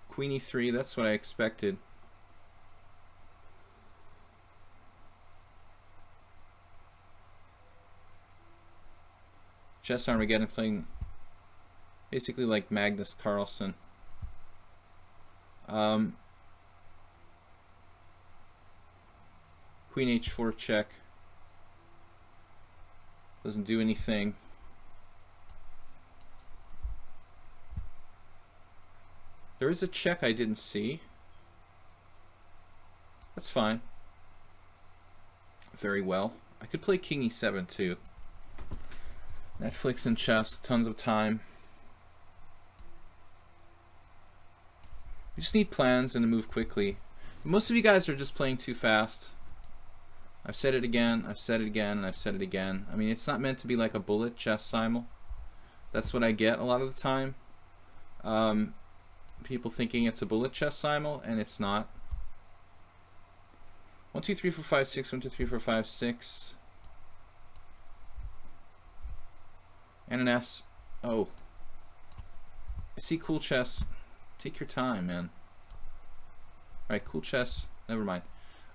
Queen e3, that's what I expected. Chess Armageddon playing basically like Magnus Carlsen. Queen h4 check. Doesn't do anything. There is a check I didn't see. That's fine. Very well. I could play king e7 too. Netflix and chess, tons of time. We just need plans and to move quickly. Most of you guys are just playing too fast. I've said it again, I've said it again, and I've said it again. I mean, it's not meant to be like a bullet chess simul. That's what I get a lot of the time. People thinking it's a bullet chess simul, and it's not. 1, 2, 3, 4, 5, 6. 1, 2, 3, 4, 5, 6. And an S. Oh. I see cool chess. Take your time, man. Alright, cool chess. Never mind.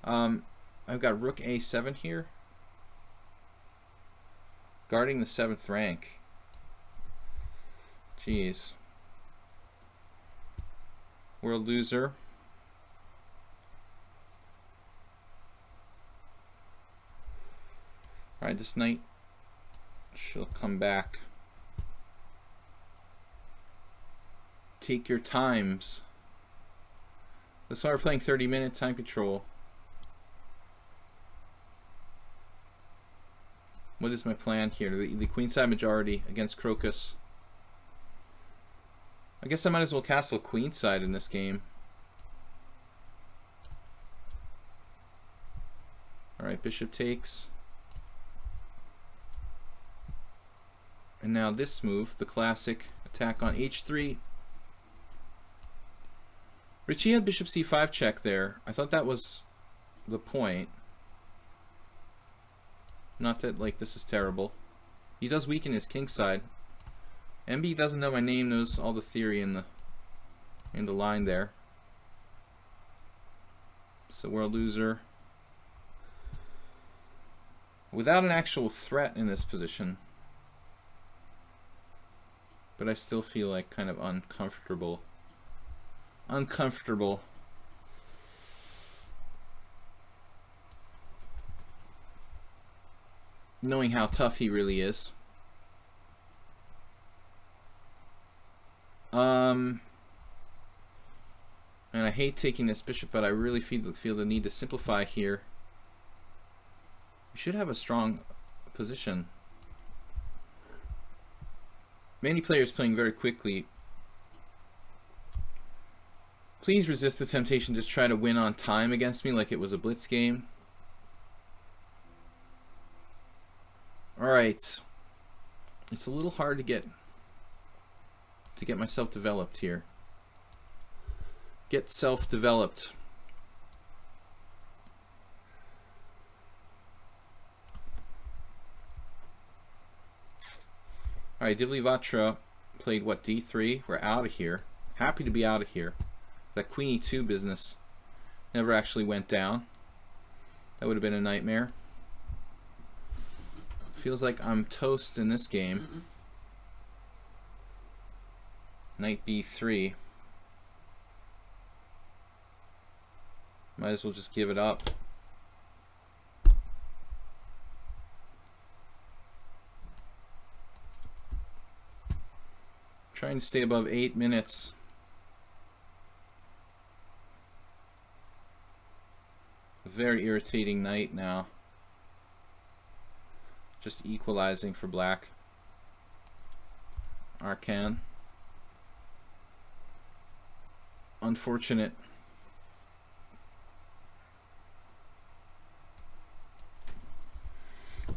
I've got rook a7 here. Guarding the 7th rank. Jeez. World loser. Alright, this knight she'll come back. Take your times. That's why we're playing 30-minute time control. What is my plan here? The queenside majority against Crocus. I guess I might as well castle queenside in this game. Alright, bishop takes. And now this move, the classic attack on h3. Richie had bishop c5 check there. I thought that was the point. Not that, like, this is terrible. He does weaken his king side. MB doesn't know my name, knows all the theory in the line there. So world loser. Without an actual threat in this position. But I still feel like kind of uncomfortable. Uncomfortable. Knowing how tough he really is. And I hate taking this bishop, but I really feel the need to simplify here. We should have a strong position. Many players playing very quickly. Please resist the temptation to try to win on time against me like it was a blitz game. Alright. It's a little hard to get myself developed here. Get self-developed. Alright, Divli Vatra played what, d3? We're out of here. Happy to be out of here. That queen e2 business never actually went down. That would have been a nightmare. Feels like I'm toast in this game. Knight b3. Might as well just give it up. Trying to stay above 8 minutes. A very irritating knight now. Just equalizing for black. Arcan. Unfortunate.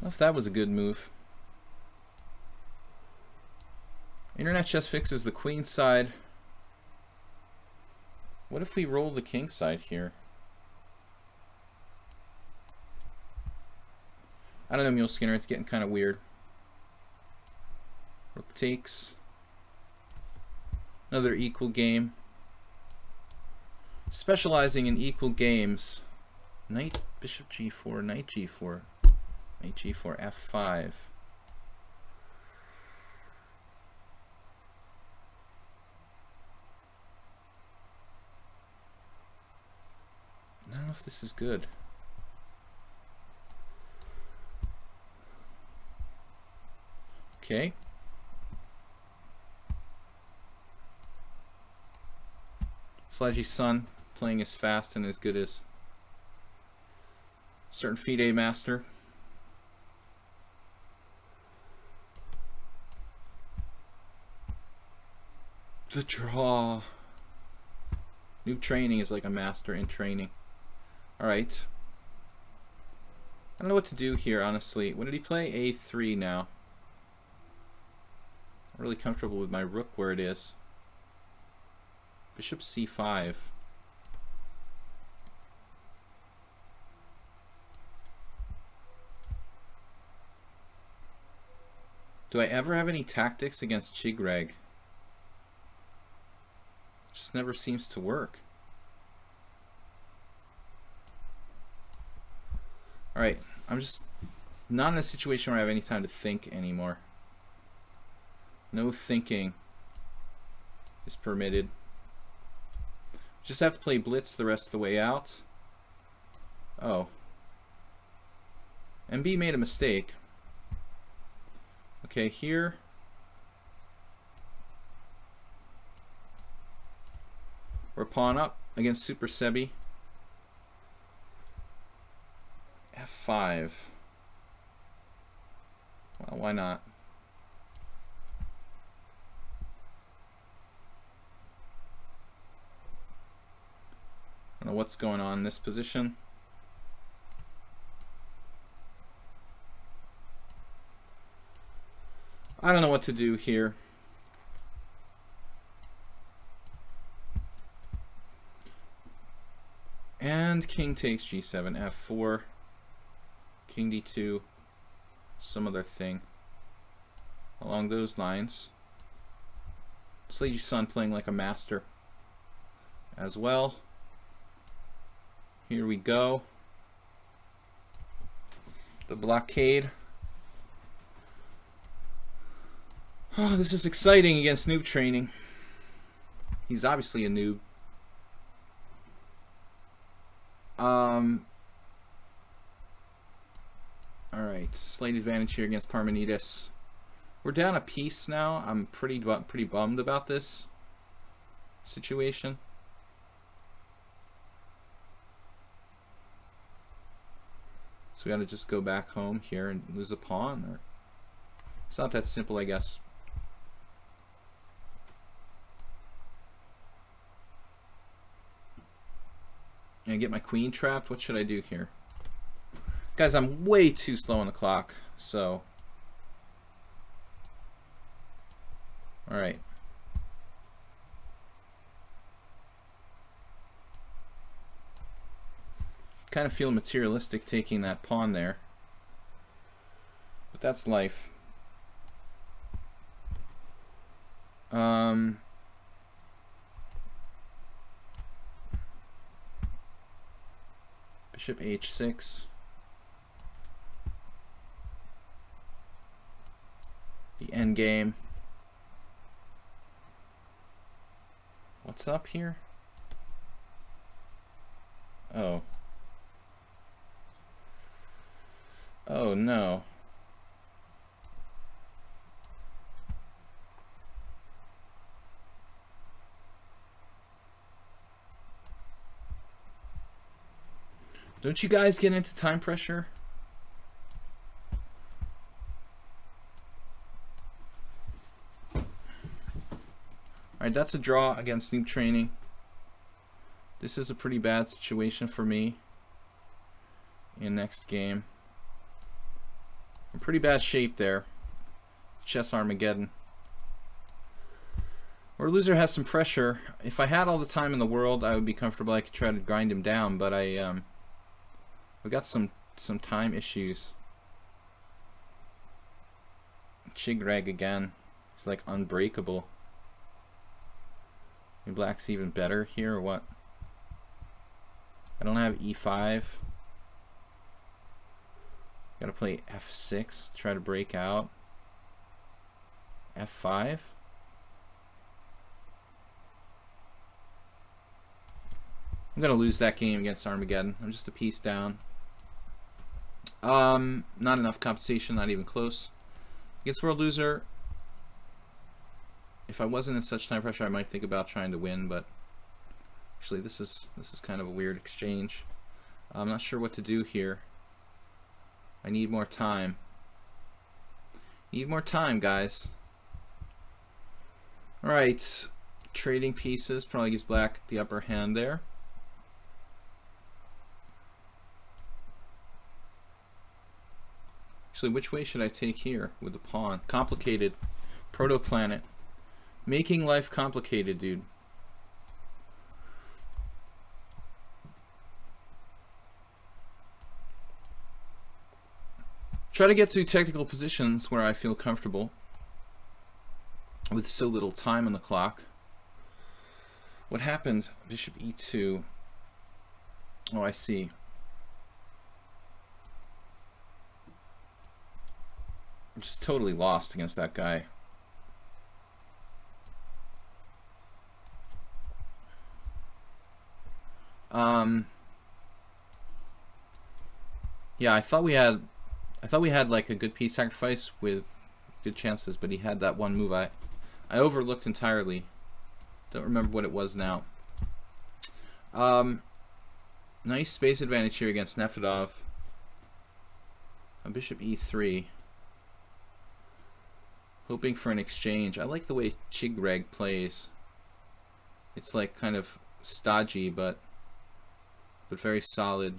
Well, if that was a good move. Internet Chess fixes the queen side. What if we roll the king side here? I don't know, Mule Skinner, it's getting kind of weird. Rook takes. Another equal game. Specializing in equal games. Knight, bishop g4, knight g4. Knight g4, f5. I don't know if this is good. Okay. Sludgy's son playing as fast and as good as certain FIDE master. The draw. Noob training is like a master in training. Alright. I don't know what to do here, honestly. What did he play? A3 now. I'm really comfortable with my rook where it is. Bishop C5. Do I ever have any tactics against Chigreg? Just never seems to work. Alright, I'm just not in a situation where I have any time to think anymore. No thinking is permitted. Just have to play blitz the rest of the way out. Oh. MB made a mistake. Okay, here. We're pawn up against Super Sebi. F5. Well, why not? I don't know what's going on in this position. I don't know what to do here. And king takes g7, f4, king d2, some other thing along those lines. Slady Sun playing like a master as well. Here we go. The blockade. Oh, this is exciting against noob training. He's obviously a noob. Alright, slight advantage here against Parmenides. We're down a piece now. I'm pretty bummed about this situation. So we gotta just go back home here and lose a pawn. Or it's not that simple, I guess. And get my queen trapped. What should I do here? Guys, I'm way too slow on the clock, so. Alright. Kind of feel materialistic taking that pawn there. But that's life. Bishop h6. The end game. What's up here? Oh. Oh no. Don't you guys get into time pressure? Alright, that's a draw against noob training. This is a pretty bad situation for me in next game. In pretty bad shape there. Chess Armageddon. Our loser has some pressure. If I had all the time in the world, I would be comfortable. I could try to grind him down, but we got some time issues. Chigreg again. He's like unbreakable. Maybe black's even better here or what? I don't have e5. Gotta play f6, try to break out. f5. I'm gonna lose that game against Armageddon. I'm just a piece down. Not enough compensation, not even close. Against world loser, if I wasn't in such time pressure, I might think about trying to win, but actually this is kind of a weird exchange. I'm not sure what to do here. I need more time. Need more time, guys. Alright, trading pieces probably gives black the upper hand there. Actually, which way should I take here with the pawn? Complicated. Protoplanet. Making life complicated, dude. Try to get to technical positions where I feel comfortable with so little time on the clock. What happened? Bishop e2. Oh, I see. I'm just totally lost against that guy. Yeah, I thought we had like a good piece sacrifice with good chances, but he had that one move I overlooked entirely. Don't remember what it was now. Nice space advantage here against Nefedov. Bishop e3. Hoping for an exchange. I like the way Chigreg plays. It's like kind of stodgy, but very solid.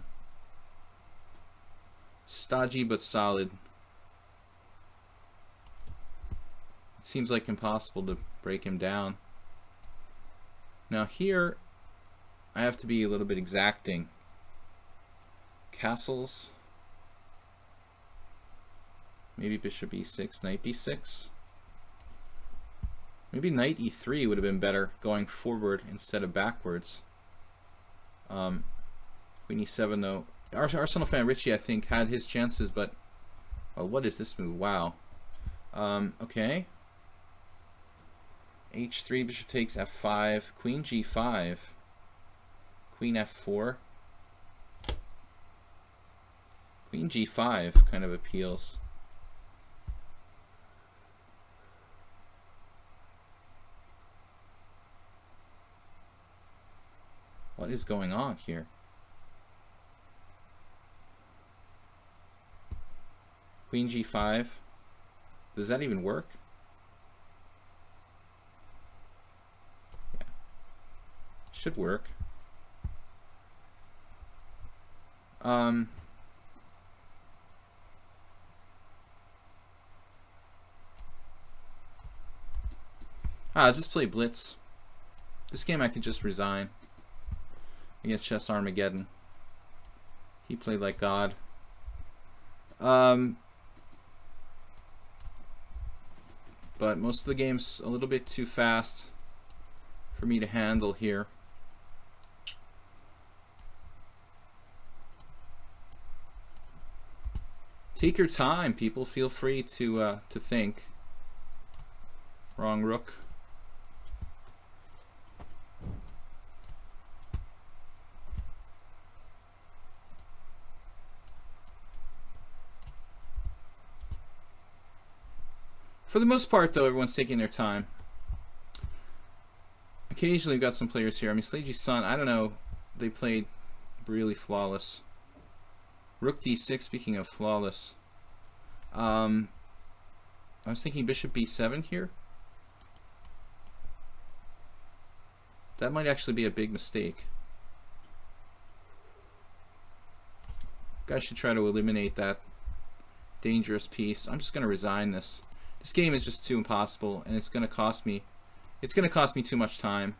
Stodgy but solid. It seems like impossible to break him down. Now here, I have to be a little bit exacting. Castles. Maybe bishop e6, knight b6. Maybe knight e3 would have been better going forward instead of backwards. Queen e7 though. Arsenal fan Richie, I think, had his chances, but well, what is this move? Wow. Okay. h3, bishop takes f5, queen g5, queen f4. Queen g5 kind of appeals. What is going on here? Queen g5. Does that even work? Yeah. Should work. Just play Blitz. This game I could just resign against Chess Armageddon. He played like God. But most of the game's a little bit too fast for me to handle here. Take your time, people. Feel free to think. Wrong rook. For the most part, though, everyone's taking their time. Occasionally, we've got some players here. I mean, Slagy's son, I don't know. They played really flawless. Rook d6, speaking of flawless. I was thinking bishop b7 here. That might actually be a big mistake. Guy should try to eliminate that dangerous piece. I'm just going to resign this. This game is just too impossible, and it's going to cost me. It's going to cost me too much time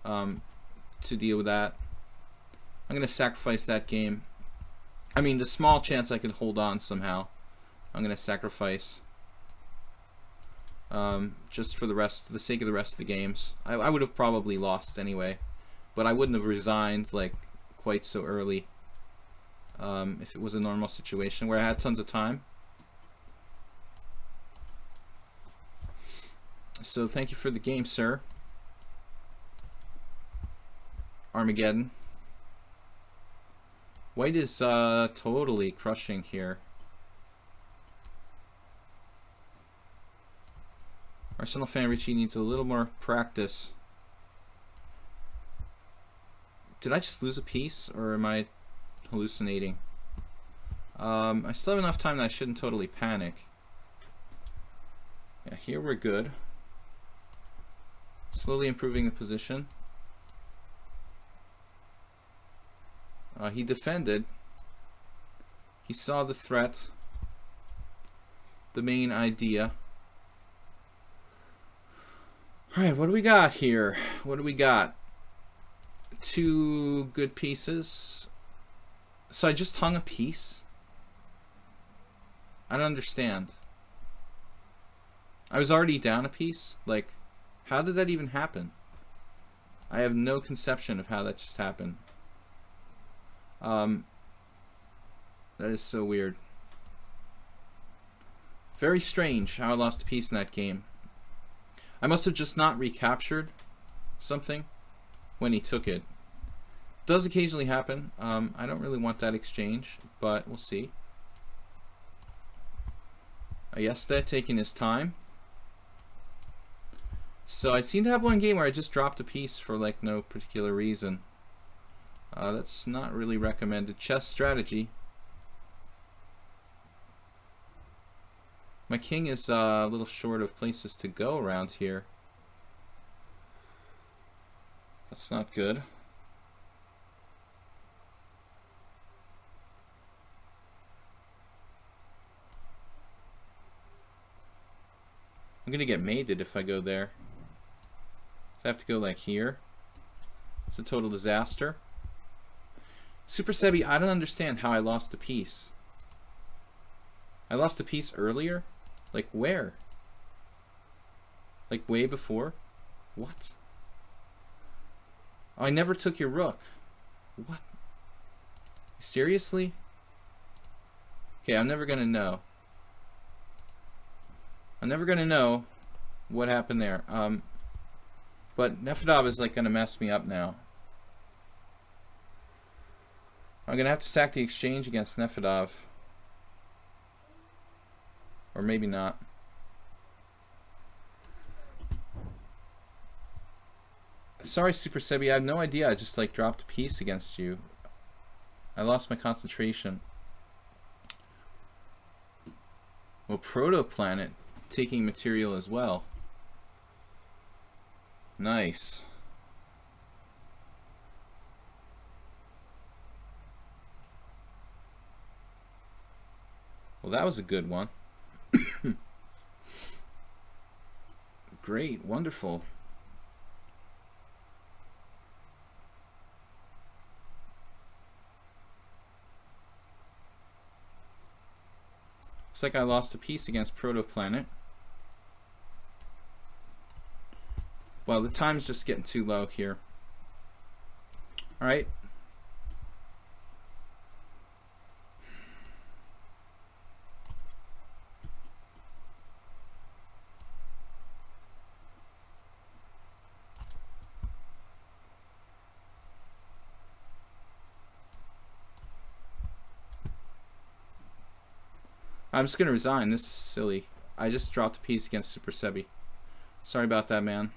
to deal with that. I'm going to sacrifice that game. I mean, the small chance I could hold on somehow, I'm going to sacrifice just for the sake of the rest of the games. I would have probably lost anyway, but I wouldn't have resigned like quite so early if it was a normal situation where I had tons of time. So thank you for the game, sir. Armageddon. White is totally crushing here. Arsenal fan Richie needs a little more practice. Did I just lose a piece, or am I hallucinating? I still have enough time that I shouldn't totally panic. Yeah, here we're good. Slowly improving the position. He defended. He saw the threat. the main idea. Alright, what do we got here? What do we got? 2 good pieces. So I just hung a piece? I don't understand. I was already down a piece? Like, how did that even happen? I have no conception of how that just happened. That is so weird. Very strange how I lost a piece in that game. I must have just not recaptured something when he took it. Does occasionally happen. I don't really want that exchange, but we'll see. Ayesta taking his time. So I seem to have one game where I just dropped a piece for like no particular reason. That's not really recommended chess strategy. My king is a little short of places to go around here. That's not good. I'm gonna get mated if I go there. I have to go like here. It's a total disaster. Super Sebi, I don't understand how I lost a piece. I lost a piece earlier? Like where? Like way before? What? Oh, I never took your rook. What? Seriously? Okay, I'm never gonna know. I'm never gonna know what happened there. But Nefedov is like gonna mess me up now. I'm gonna have to sack the exchange against Nefedov. Or maybe not. Sorry, Super Sebi, I have no idea. I just like dropped a piece against you. I lost my concentration. Well, Protoplanet taking material as well. Nice. Well, that was a good one. Great, wonderful. Looks like I lost a piece against Protoplanet. Well, the time's just getting too low here. Alright. I'm just going to resign. This is silly. I just dropped a piece against Super Sebi. Sorry about that, man.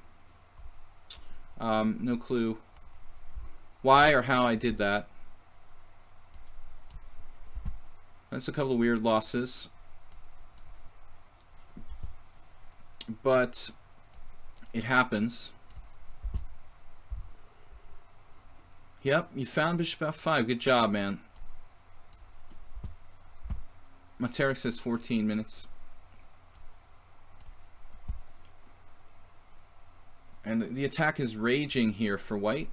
No clue why or how I did that. That's a couple of weird losses. But it happens. Yep, you found Bishop F5. Good job, man. Materik says 14 minutes. And the attack is raging here for white.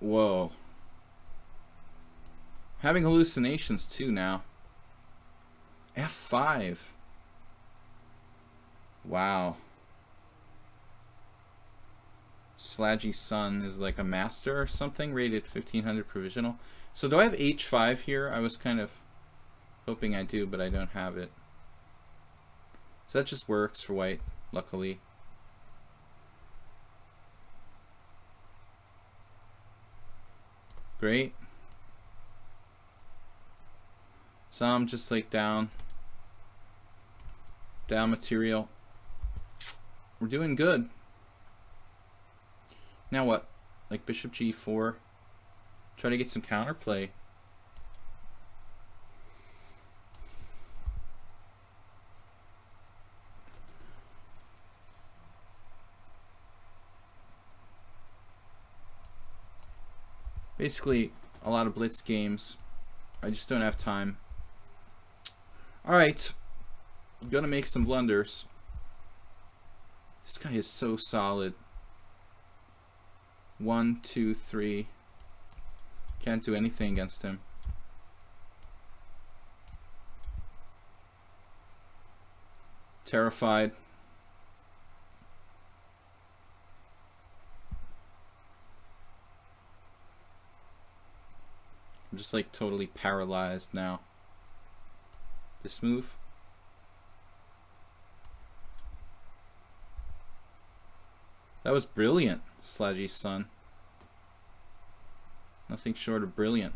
Whoa. Having hallucinations too now. F5. Wow. Slaggy's son is like a master or something, rated 1500 provisional. So do I have H5 here? I was kind of hoping I do, but I don't have it. So that just works for white, luckily. Great. So I'm just like down material. We're doing good. Now what? Like Bishop G4. Try to get some counterplay. Basically, a lot of blitz games. I just don't have time. Alright. I'm gonna make some blunders. This guy is so solid. 1, 2, 3. Can't do anything against him. Terrified. I'm just like totally paralyzed now. This move. That was brilliant, Sludgy's son. Nothing short of brilliant.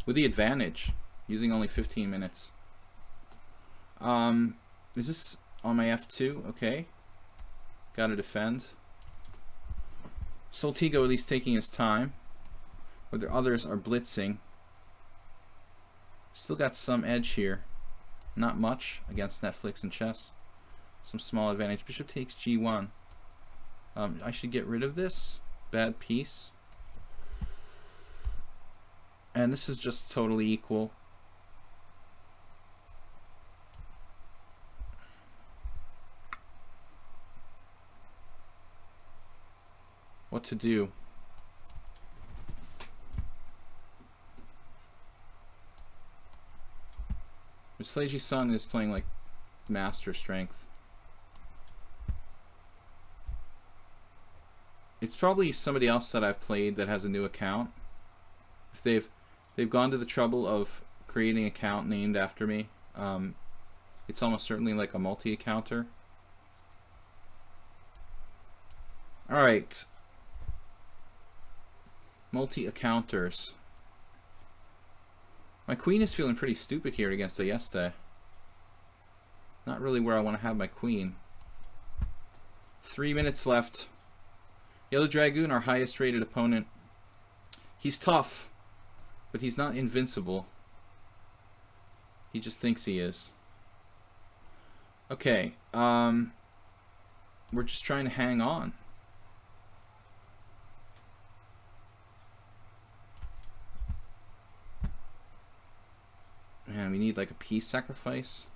With the advantage, using only 15 minutes. Is this on my F2? Okay. Gotta defend. Soltigo at least taking his time. Where the others are blitzing. Still got some edge here. Not much against Netflix and chess. Some small advantage. Bishop takes G1. I should get rid of this. Bad piece. And this is just totally equal. What to do? Sludgy's son is playing like master strength. It's probably somebody else that I've played that has a new account. If they've gone to the trouble of creating an account named after me, it's almost certainly like a multi-accounter. Alright. Multi-accounters. My queen is feeling pretty stupid here against Ayeste. Not really where I want to have my queen. 3 minutes left. Yellow Dragoon, our highest rated opponent. He's tough, but he's not invincible. He just thinks he is. Okay, we're just trying to hang on. Man, we need like a piece sacrifice.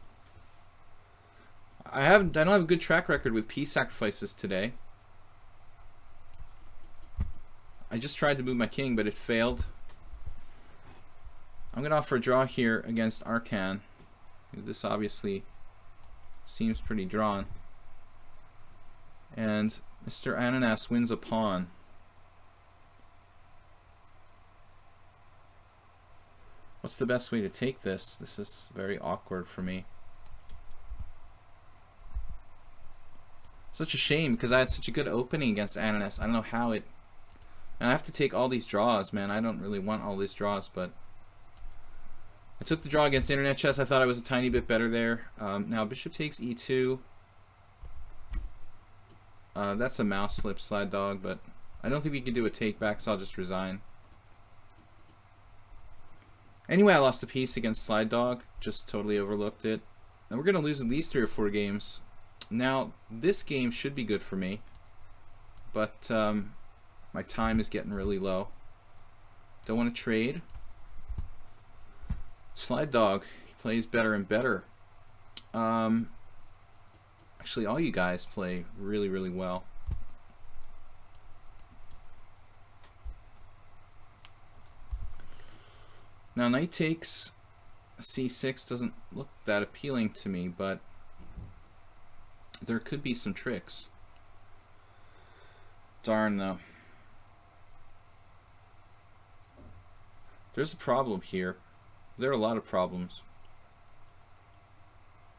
I don't have a good track record with piece sacrifices today. I just tried to move my king, but it failed. I'm gonna opt for a draw here against Arcan. This obviously seems pretty drawn. And Mr. Ananas wins a pawn. What's the best way to take this? This is very awkward for me. Such a shame because I had such a good opening against Ananas. I don't know how it... And I have to take all these draws, man. I don't really want all these draws, but... I took the draw against Internet Chess. I thought I was a tiny bit better there. Now Bishop takes E2. That's a mouse slip slide dog, but I don't think we can do a take back, so I'll just resign. Anyway, I lost a piece against Slide Dog. Just totally overlooked it. And we're going to lose at least 3 or 4 games. Now, this game should be good for me. But my time is getting really low. Don't want to trade. Slide Dog, he plays better and better. Actually, all you guys play really, really well. Now knight takes c6 doesn't look that appealing to me, but there could be some tricks. Darn though. There's a problem here. There are a lot of problems.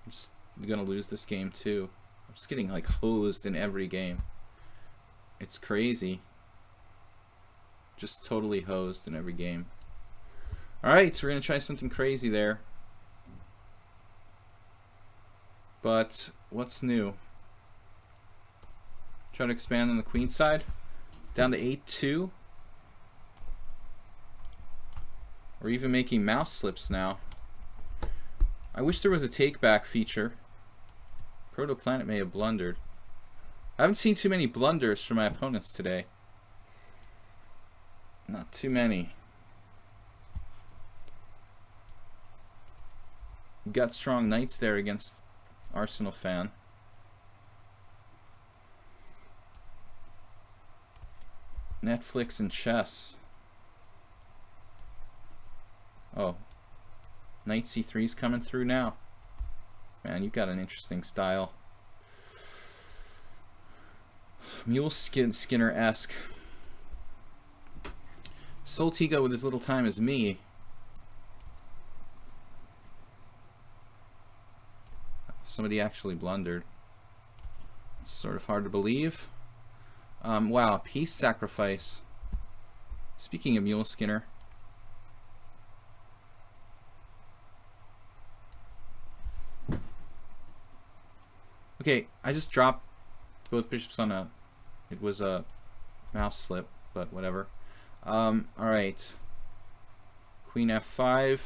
I'm just gonna lose this game too. I'm just getting like hosed in every game. It's crazy. Just totally hosed in every game. Alright, so we're going to try something crazy there. But what's new? Try to expand on the queen side. Down to 8-2. We're even making mouse slips now. I wish there was a take back feature. Protoplanet may have blundered. I haven't seen too many blunders from my opponents today. Not too many. Got strong knights there against Arsenal fan. Netflix and chess. Oh. Knight c3's coming through now. Man, you've got an interesting style. Mule Skinner-esque. Soltigo with as little time as me. Somebody actually blundered. It's sort of hard to believe. Wow, peace sacrifice. Speaking of Mule Skinner. Okay, I just dropped both bishops on a... It was a mouse slip, but whatever. Alright. Queen f5.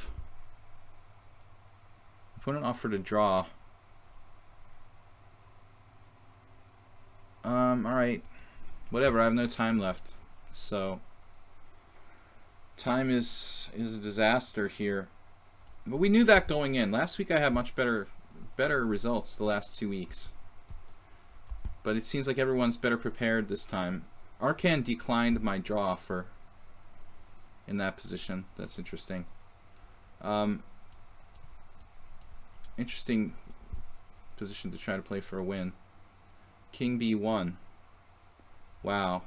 Opponent offered a draw. Alright. Whatever, I have no time left. So time is a disaster here. But we knew that going in. Last week I had much better results the last 2 weeks. But it seems like everyone's better prepared this time. Arcan declined my draw for in that position. That's interesting. Interesting position to try to play for a win. King b1. Wow.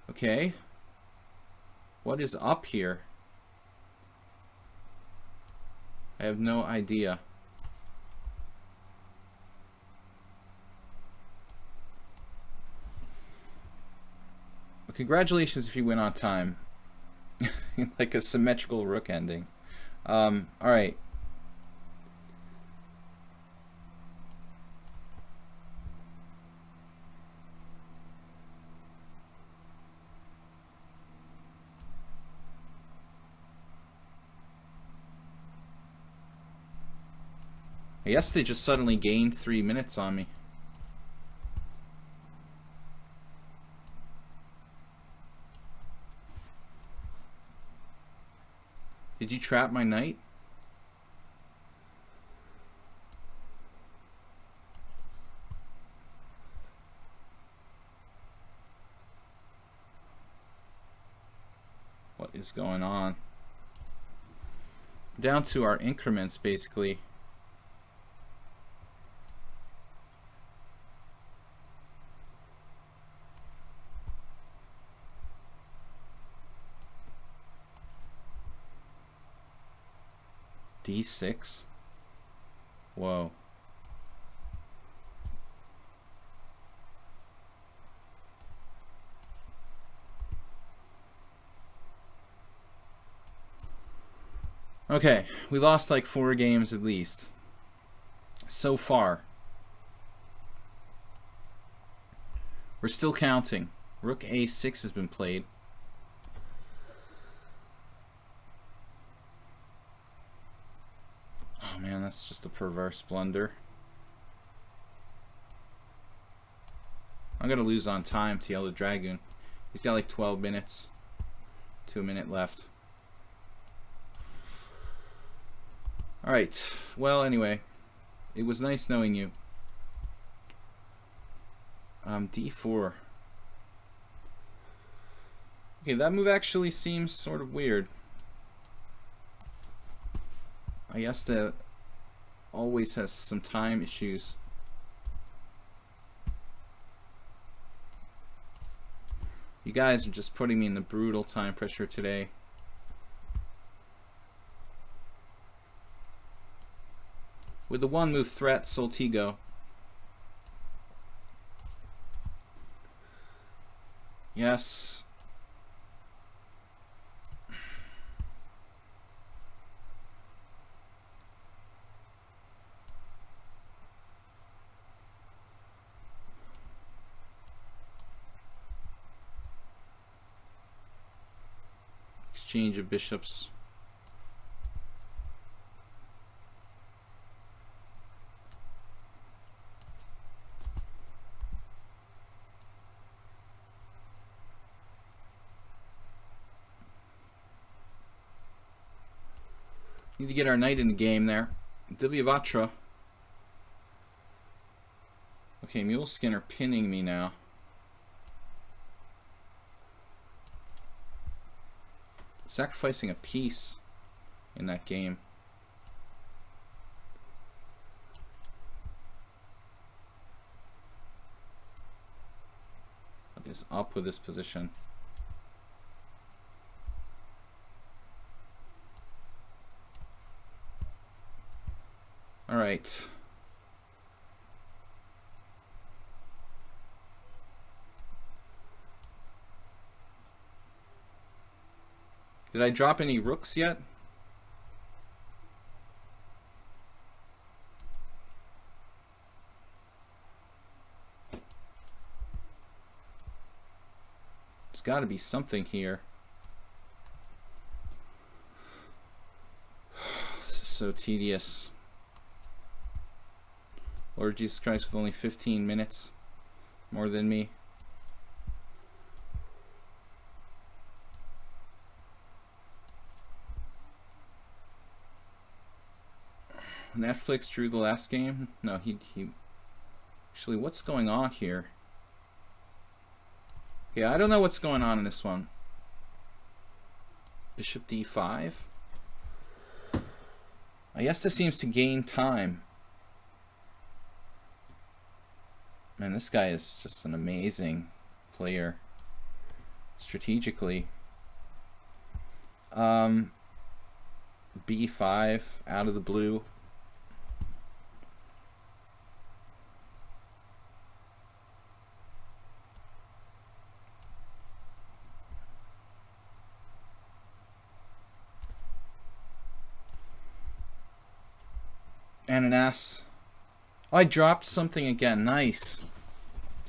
Okay. What is up here? I have no idea. Well, congratulations if you win on time. Like a symmetrical rook ending. Alright. I guess they just suddenly gained 3 minutes on me. Did you trap my knight? What is going on? Down to our increments, basically. D6. Whoa. Okay, we lost like 4 games at least so far. We're still counting. Rook a6 has been played. Oh man, that's just a perverse blunder. I'm gonna lose on time to Yellow Dragoon. He's got like 12 minutes. 2 minutes left. Alright, well anyway, it was nice knowing you. D4. Okay, that move actually seems sort of weird. I guess that always has some time issues. You guys are just putting me in the brutal time pressure today. With the one move threat, Soltigo. Yes. Exchange of bishops. Need to get our knight in the game there. Divyavatra. Okay, Mule Skinner pinning me now. Sacrificing a piece in that game. I'll just up with this position. All right. Did I drop any rooks yet? There's got to be something here. This is so tedious. Lord Jesus Christ, with only 15 minutes more than me. Netflix drew the last game? No, he actually, what's going on here? Yeah, I don't know what's going on in this one. Bishop d5. I guess this seems to gain time. Man, this guy is just an amazing player strategically. b5 out of the blue. And an S. Oh, I dropped something again. Nice.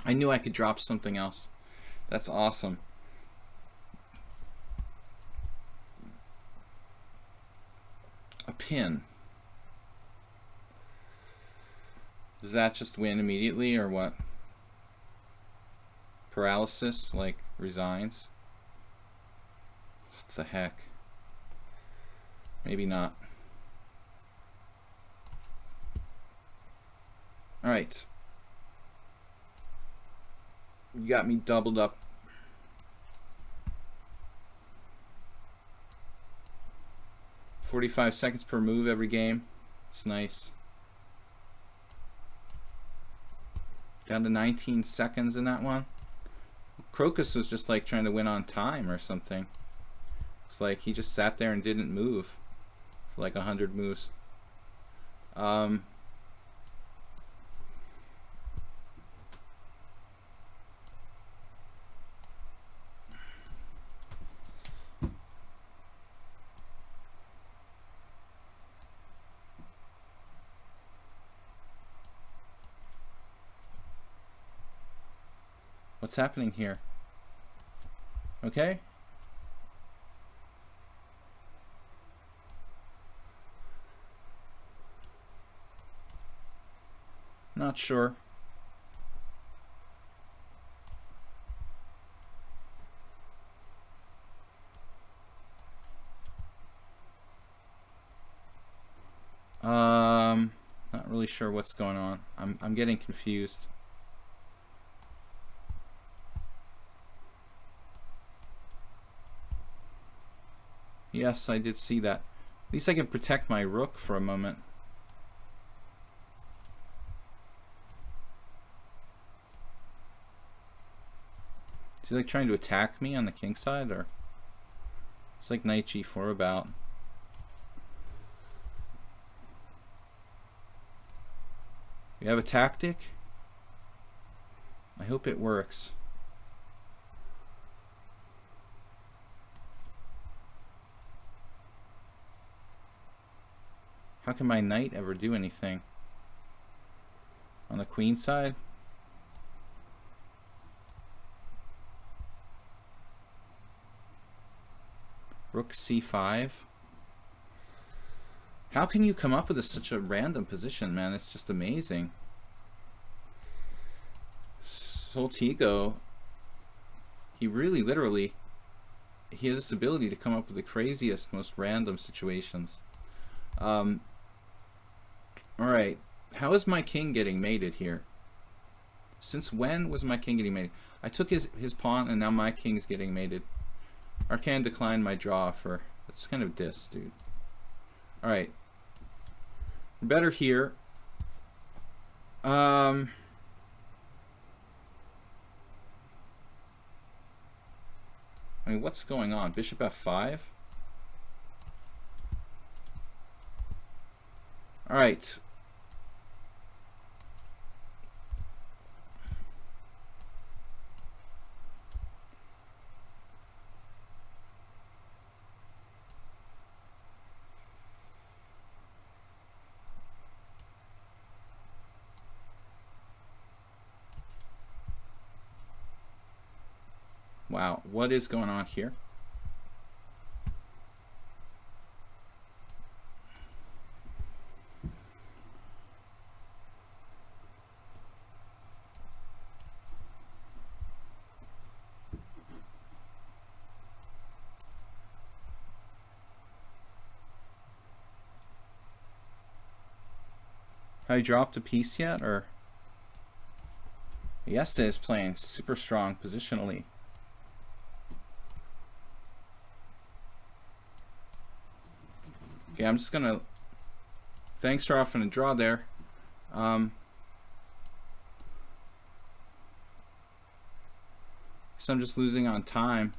I knew I could drop something else. That's awesome. A pin. Does that just win immediately or what? Paralysis, like resigns? What the heck? Maybe not. Alright. You got me doubled up. "45 seconds per move every game." It's nice. Down to 19 seconds in that one. Crocus was just like trying to win on time or something. It's like he just sat there and didn't move for like 100 moves. What's happening here? Okay. Not sure. Not really sure what's going on. I'm getting confused. Yes, I did see that. At least I can protect my rook for a moment. Is he like trying to attack me on the king side, or it's like knight g4 about? You have a tactic? I hope it works. How can my knight ever do anything? On the queen side? Rook c5. How can you come up with such a random position, man? It's just amazing. Soltigo, he really literally, he has this ability to come up with the craziest, most random situations. All right. How is my king getting mated here? Since when was my king getting mated? I took his pawn, and now my king's getting mated. Arcan declined my draw for... That's kind of diss, dude. All right. We're better here. I mean, what's going on? Bishop f5? All right. Wow, what is going on here? Have you dropped a piece yet, or? Yesta is playing super strong positionally. Okay, I'm just gonna... Thanks for offering a draw there. So I'm just losing on time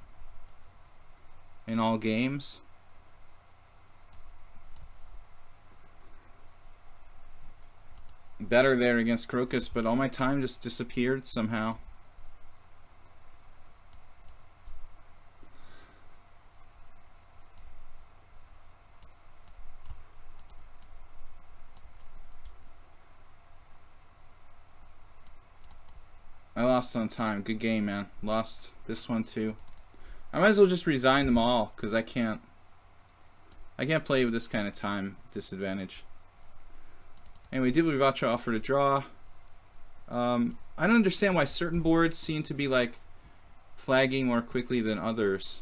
in all games. Better there against Crocus, but all my time just disappeared somehow. I lost on time. Good game, man. Lost this one too. I might as well just resign them all, because I can't play with this kind of time disadvantage. Anyway, Divacha offered a draw. I don't understand why certain boards seem to be like flagging more quickly than others.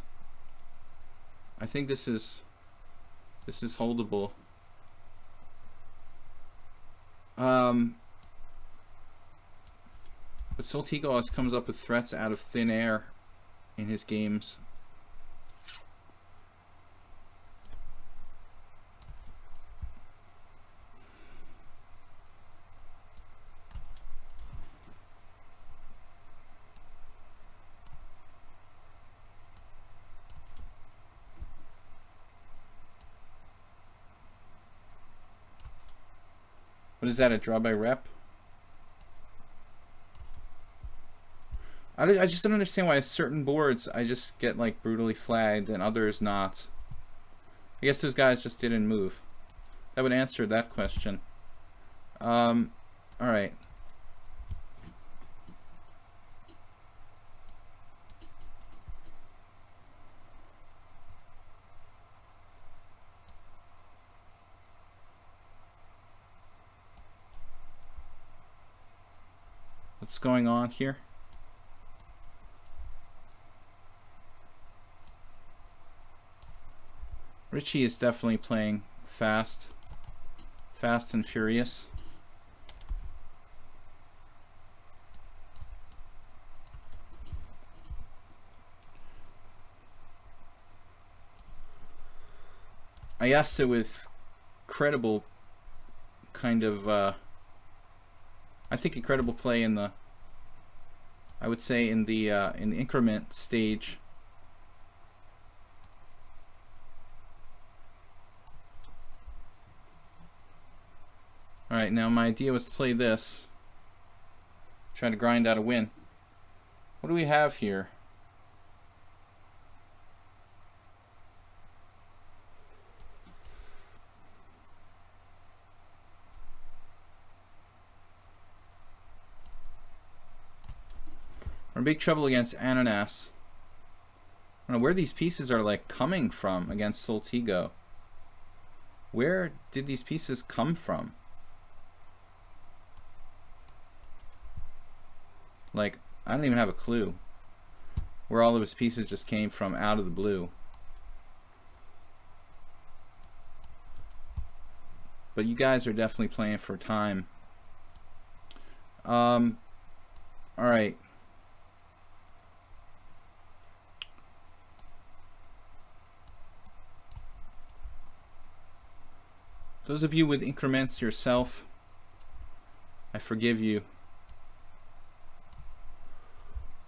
I think this is holdable. But Soltigo always comes up with threats out of thin air in his games. What is that, a draw by rep? I just don't understand why certain boards I just get like brutally flagged and others not. I guess those guys just didn't move. That would answer that question. Alright. What's going on here? Richie is definitely playing fast and furious. I asked it with credible kind of I think incredible play in the, I would say in the increment stage. Alright, now my idea was to play this. Try to grind out a win. What do we have here? We're in big trouble against Ananas. I don't know where these pieces are like coming from against Soltigo. Where did these pieces come from? Like, I don't even have a clue where all of his pieces just came from out of the blue. but you guys are definitely playing for time. Alright. Those of you with increments yourself, I forgive you.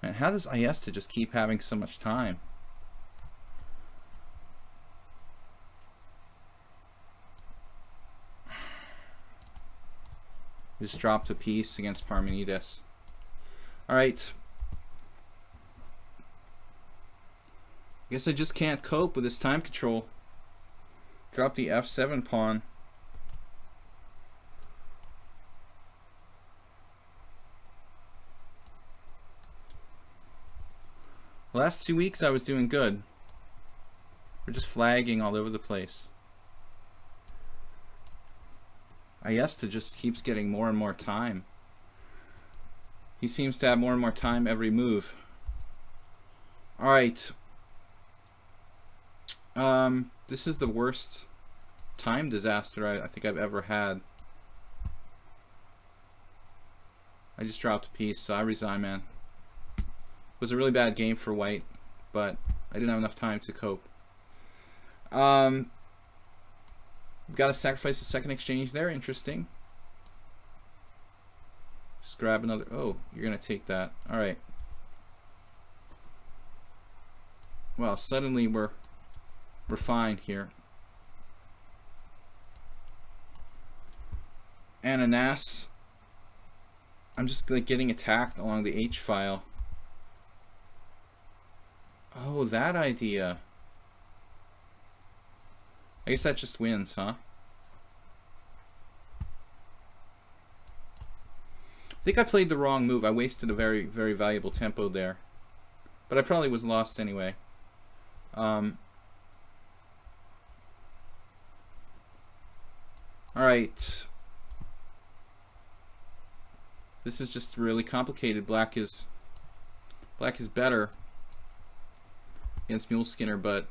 Man, how does Ayesta just keep having so much time? Just dropped a piece against Parmenides. Alright. I guess I just can't cope with this time control. Drop the F7 pawn. The last 2 weeks I was doing good. We're just flagging all over the place. Ayesta just keeps getting more and more time. He seems to have more and more time every move. Alright. This is the worst time disaster I think I've ever had. I just dropped a piece, so I resign, man. It was a really bad game for white, but I didn't have enough time to cope. Got to sacrifice the second exchange there. Interesting. Just grab another. Oh, you're gonna take that. All right. Well, suddenly we're fine here. Ananas. I'm just like getting attacked along the H file. Oh, that idea. I guess that just wins, huh? I think I played the wrong move. I wasted a very, very valuable tempo there. But I probably was lost anyway. Alright. This is just really complicated. Black is better against Mule Skinner, but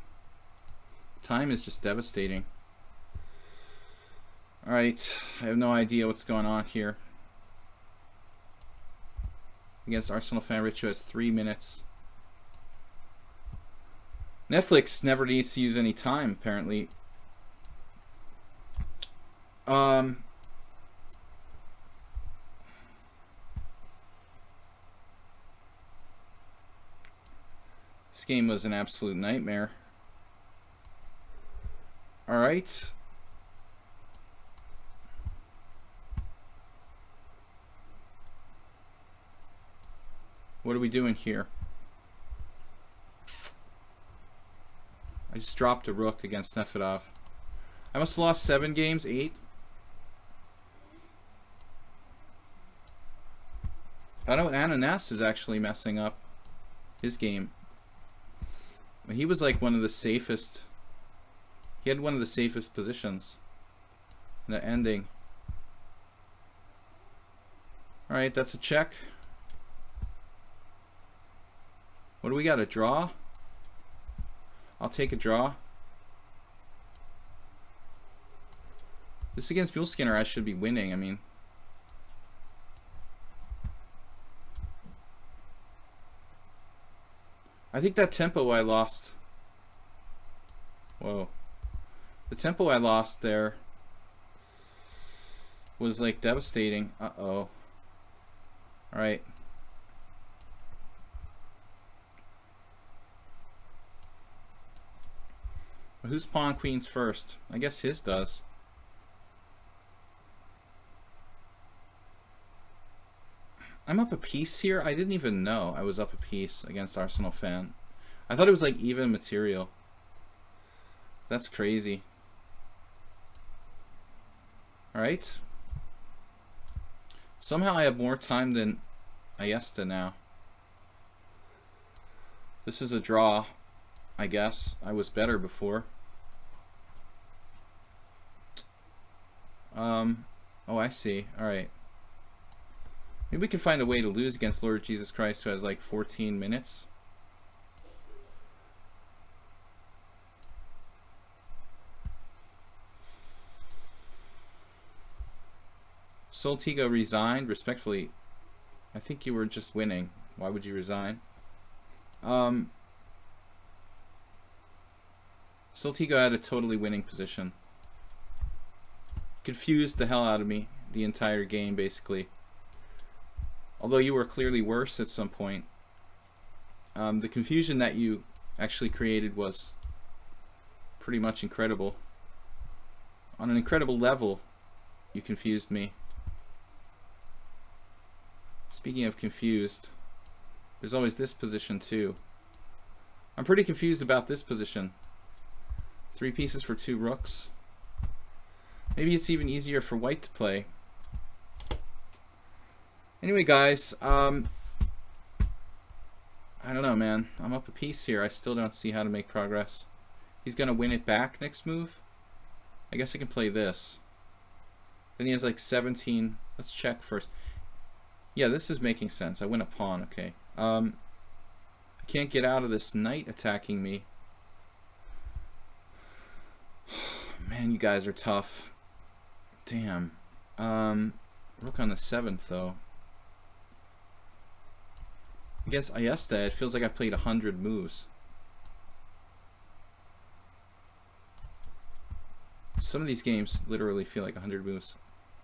time is just devastating. Alright, I have no idea what's going on here. Against Arsenal fan Rich, who has 3 minutes. Netflix never needs to use any time, apparently. This game was an absolute nightmare. Alright. What are we doing here? I just dropped a rook against Nefedov. I must have lost 7 games, 8. I know Ananas is actually messing up his game. He was like one of the safest. He had one of the safest positions in the ending. Alright, that's a check. What do we got? A draw? I'll take a draw. This against Mule Skinner, I should be winning. I mean, I think that tempo I lost. Whoa. The tempo I lost there was like devastating. Uh-oh. Alright. Who's pawn queens first? I guess his does. I'm up a piece here. I didn't even know I was up a piece against Arsenal fan. I thought it was like even material. That's crazy. Alright. Somehow I have more time than Ayesta now. This is a draw, I guess. I was better before. Oh, I see. Alright. Maybe we can find a way to lose against Lord Jesus Christ, who has like 14 minutes. Soltigo resigned. Respectfully, I think you were just winning. Why would you resign? Soltigo had a totally winning position. Confused the hell out of me the entire game, basically. Although you were clearly worse at some point. The confusion that you actually created was pretty much incredible. On an incredible level, you confused me. Speaking of confused, there's always this position too. I'm pretty confused about this position. 3 pieces for 2 rooks. Maybe it's even easier for white to play. Anyway, guys, I don't know, man. I'm up a piece here. I still don't see how to make progress. He's gonna win it back next move. I guess I can play this. Then he has like 17. Let's check first. Yeah, this is making sense. I win a pawn. Okay. I can't get out of this knight attacking me. Man, you guys are tough. Damn. Rook on the 7th, though. Against Ayesta, it feels like I've played 100 moves. Some of these games literally feel like 100 moves.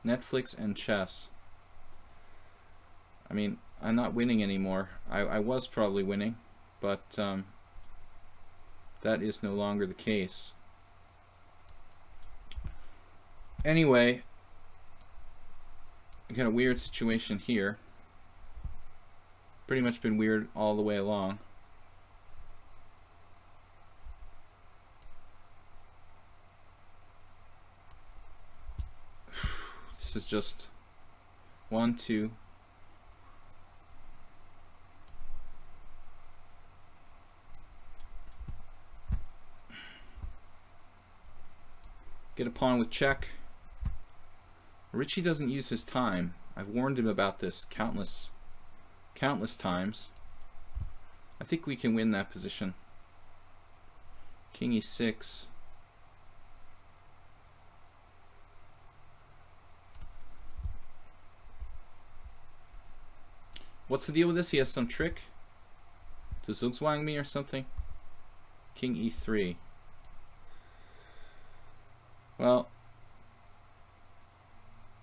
Netflix and chess. I mean, I'm not winning anymore. I was probably winning, but that is no longer the case. Anyway, I got a weird situation here. Pretty much been weird all the way along. This is just 1, 2. Get a pawn with check. Richie doesn't use his time. I've warned him about this countless times. I think we can win that position. King e6. What's the deal with this? He has some trick to zugzwang me or something? King e3. Well,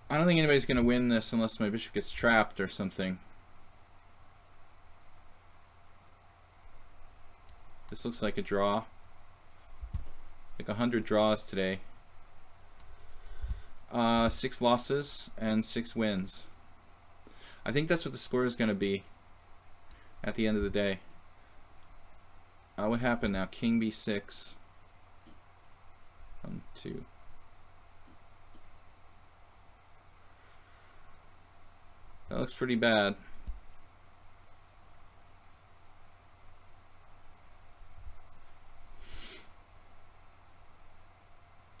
I don't think anybody's going to win this unless my bishop gets trapped or something. This looks like a draw. Like 100 draws today. 6 losses and 6 wins. I think that's what the score is going to be at the end of the day. What happened now? King b6. 1, 2. That looks pretty bad.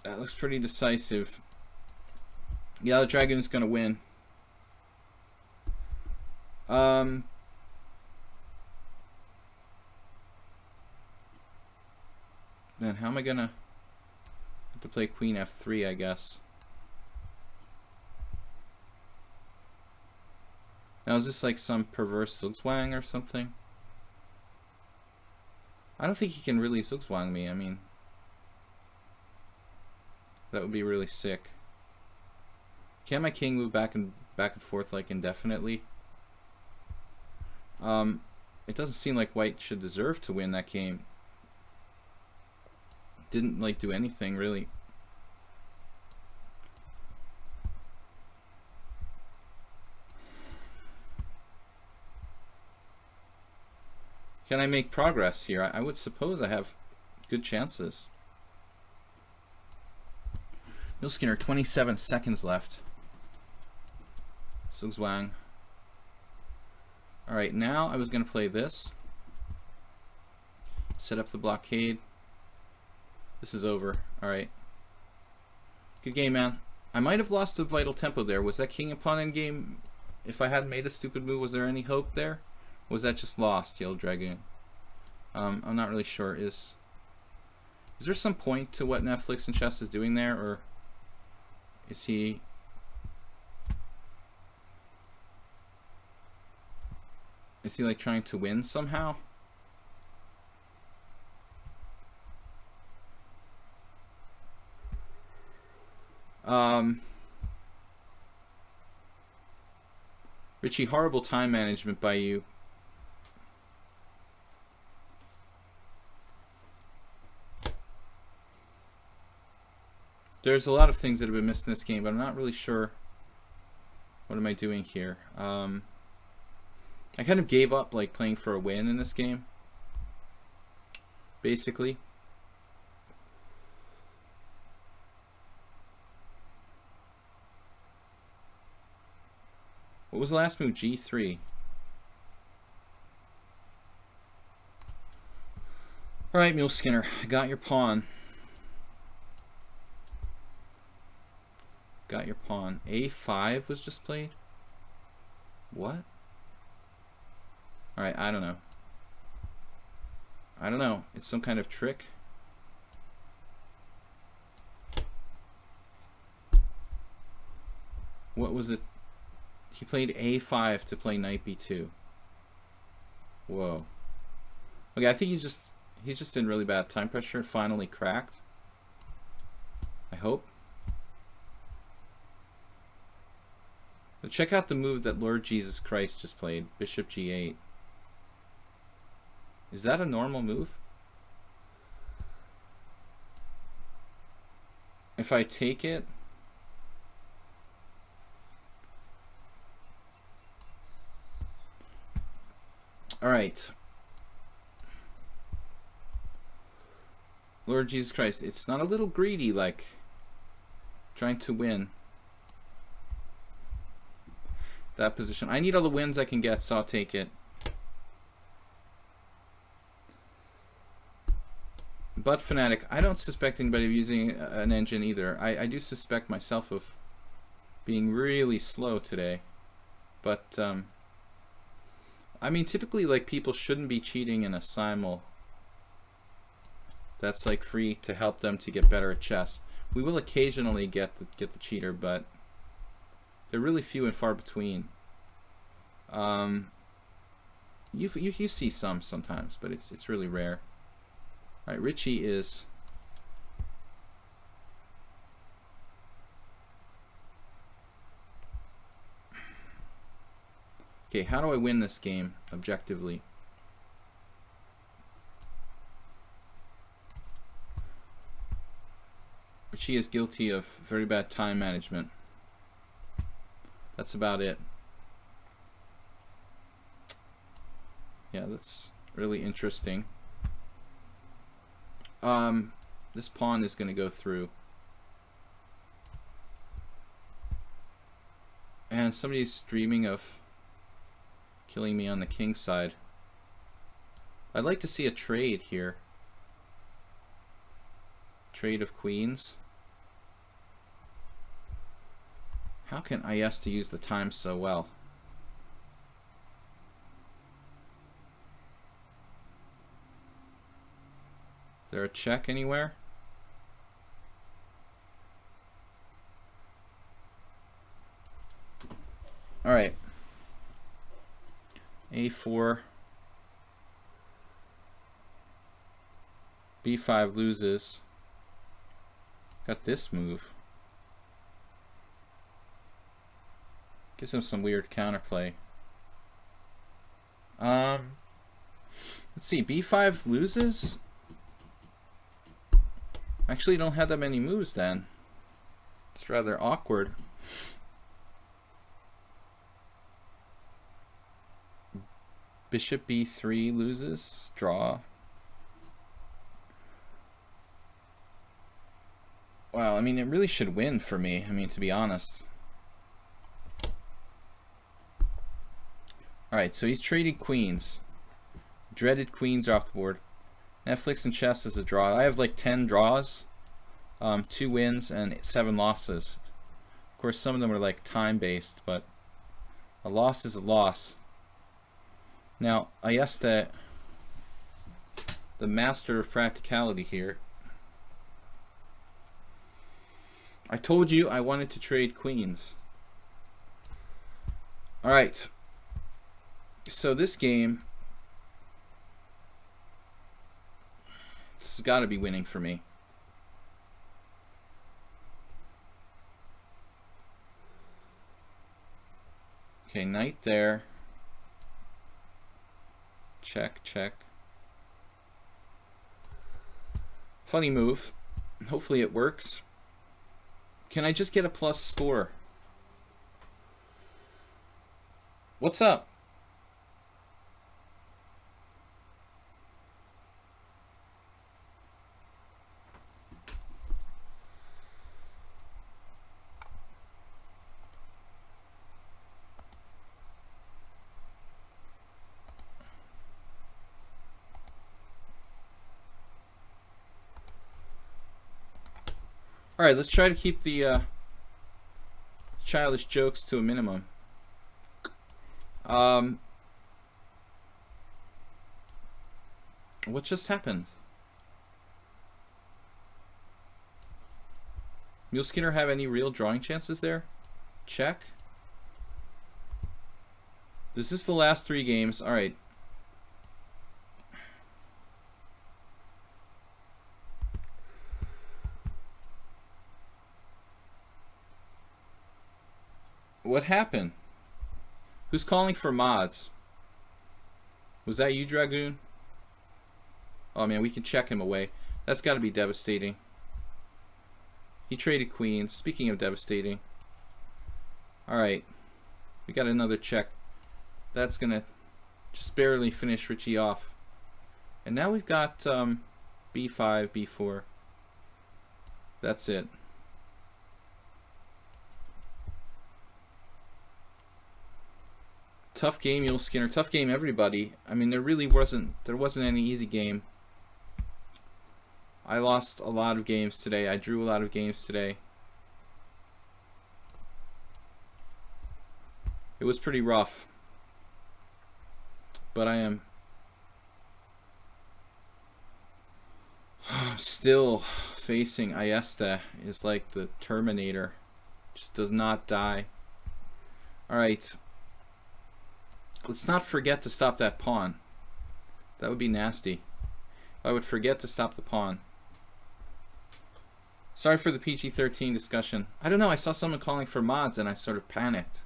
That looks pretty decisive. Yeah, the dragon's gonna win. Man, how am I gonna have to play queen f3, I guess? Now, is this like some perverse zugzwang or something? I don't think he can really zugzwang me. I mean, that would be really sick. Can my king move back and forth like indefinitely? It doesn't seem like white should deserve to win that game. Didn't like do anything really. Can I make progress here? I would suppose I have good chances. Milskinner, 27 seconds left. Zugzwang. Alright, now I was going to play this. Set up the blockade. This is over. Alright. Good game, man. I might have lost a vital tempo there. Was that king and pawn endgame? If I hadn't made a stupid move, was there any hope there? Or was that just lost, Yellow Dragoon? I'm not really sure. Is there some point to what Netflix and chess is doing there, or is he Is he like trying to win somehow? Richie, horrible time management by you. There's a lot of things that have been missed in this game, but I'm not really sure what am I doing here. I kind of gave up like playing for a win in this game, basically. What was the last move? G3. Alright, Mule Skinner, I got your pawn. Got your pawn. A5 was just played? What? Alright, I don't know. I don't know. It's some kind of trick. What was it? He played A5 to play knight B2. Whoa. Okay, I think he's just in really bad time pressure. Finally cracked. I hope. But check out the move that Lord Jesus Christ just played. Bishop G8. Is that a normal move? If I take it... Alright. Lord Jesus Christ, it's not a little greedy like trying to win that position. I need all the wins I can get, so I'll take it. But Fnatic, I don't suspect anybody of using an engine either. I do suspect myself of being really slow today. But, I mean, typically, like, people shouldn't be cheating in a simul. That's, like, free to help them to get better at chess. We will occasionally get the cheater, but they're really few and far between. You see some sometimes, but it's really rare. All right, Richie is... Okay, how do I win this game objectively? Richie is guilty of very bad time management. That's about it. Yeah, that's really interesting. This pawn is going to go through. And somebody's dreaming of killing me on the king side. I'd like to see a trade here. Trade of queens. How can Ayesta use the time so well? Is there a check anywhere? All right. A4. B5 loses. Got this move. Gives him some weird counterplay. Let's see. B5 loses. Actually, don't have that many moves then. It's rather awkward. Bishop B3 loses. Draw. Well, I mean, it really should win for me. I mean, to be honest. Alright, so he's trading queens. Dreaded queens are off the board. Netflix and chess is a draw. I have like 10 draws, 2 wins, and 7 losses. Of course, some of them are like time-based, but a loss is a loss. Now, Ayesta, the master of practicality here. I told you I wanted to trade queens. Alright. So this game, this has got to be winning for me. Okay, knight there. Check, check. Funny move. Hopefully it works. Can I just get a plus score? What's up? Alright, let's try to keep the childish jokes to a minimum. What just happened? Mule Skinner have any real drawing chances there? Check. Is this the last 3 games? Alright. What happened? Who's calling for mods? Was that you, Dragoon? Oh man, we can check him away. That's got to be devastating. He traded queens. Speaking of devastating. Alright. We got another check. That's going to just barely finish Richie off. And now we've got b5, b4. That's it. Tough game, Mule Skinner. Tough game, everybody. I mean, there wasn't any easy game. I lost a lot of games today. I drew a lot of games today. It was pretty rough. But I am still facing Ayesta. Is like the Terminator. Just does not die. Alright. Let's not forget to stop that pawn. That would be nasty. If I would forget to stop the pawn. Sorry for the PG-13 discussion. I don't know, I saw someone calling for mods and I sort of panicked.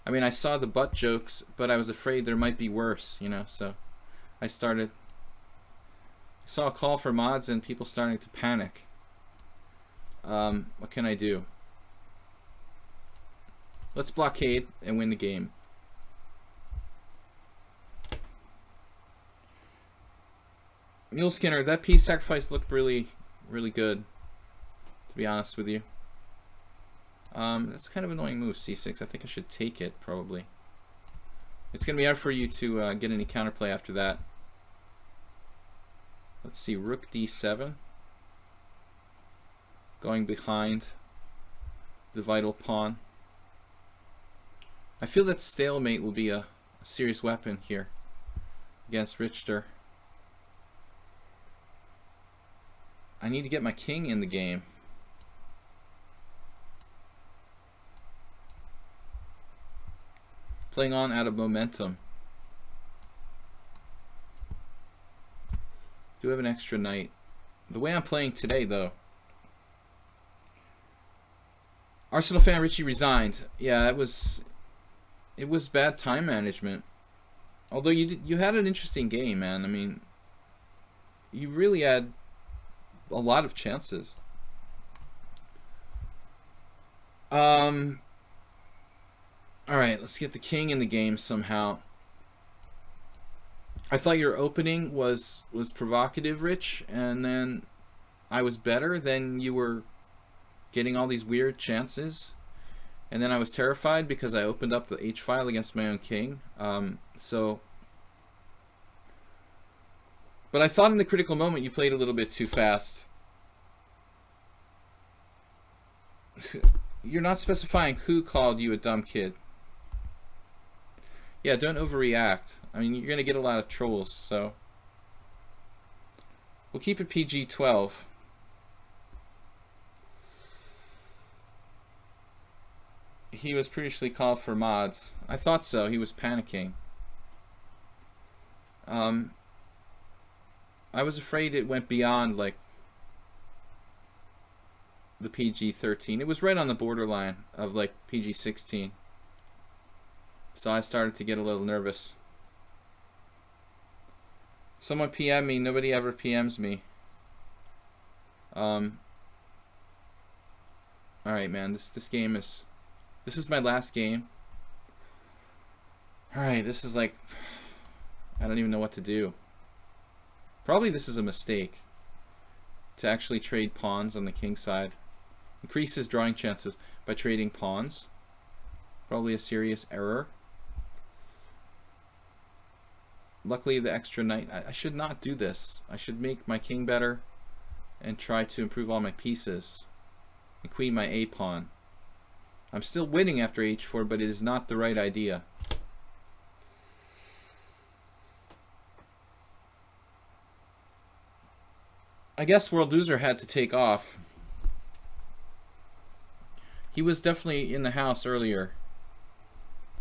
I mean, I saw the butt jokes, but I was afraid there might be worse, you know, so I saw a call for mods and people starting to panic. What can I do? Let's blockade and win the game. Mule Skinner, that piece sacrifice looked really, really good, to be honest with you. That's kind of an annoying move, c6. I think I should take it, probably. It's going to be hard for you to get any counterplay after that. Let's see, rook d7. Going behind the vital pawn. I feel that stalemate will be a serious weapon here against Richter. I need to get my king in the game. Playing on out of momentum. Do have an extra knight. The way I'm playing today, though. Arsenal fan Richie resigned. Yeah, it was bad time management. Although you had an interesting game, man. I mean, you really had a lot of chances. Alright, let's get the king in the game somehow. I thought your opening was provocative, Rich, and then I was better. Then you were getting all these weird chances, and then I was terrified because I opened up the H file against my own king. But I thought in the critical moment you played a little bit too fast. You're not specifying who called you a dumb kid. Yeah, don't overreact. I mean, you're going to get a lot of trolls, so we'll keep it PG-12. He was previously called for mods. I thought so. He was panicking. I was afraid it went beyond like the PG-13. It was right on the borderline of like PG-16. So I started to get a little nervous. Someone PM me. Nobody ever PMs me. Alright, man. This game is... This is my last game. Alright, this is like... I don't even know what to do. Probably this is a mistake. To actually trade pawns on the king side. Increases drawing chances by trading pawns. Probably a serious error. Luckily the extra knight... I should not do this. I should make my king better and try to improve all my pieces. And queen my a pawn. I'm still winning after h4, but it is not the right idea. I guess World Loser had to take off. He was definitely in the house earlier,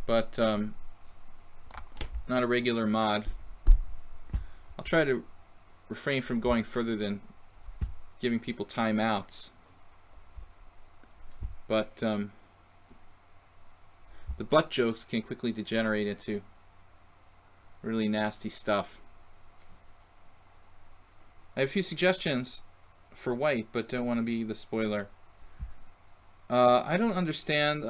but not a regular mod. I'll try to refrain from going further than giving people timeouts. But the butt jokes can quickly degenerate into really nasty stuff. I have a few suggestions for white, but don't want to be the spoiler. I don't understand,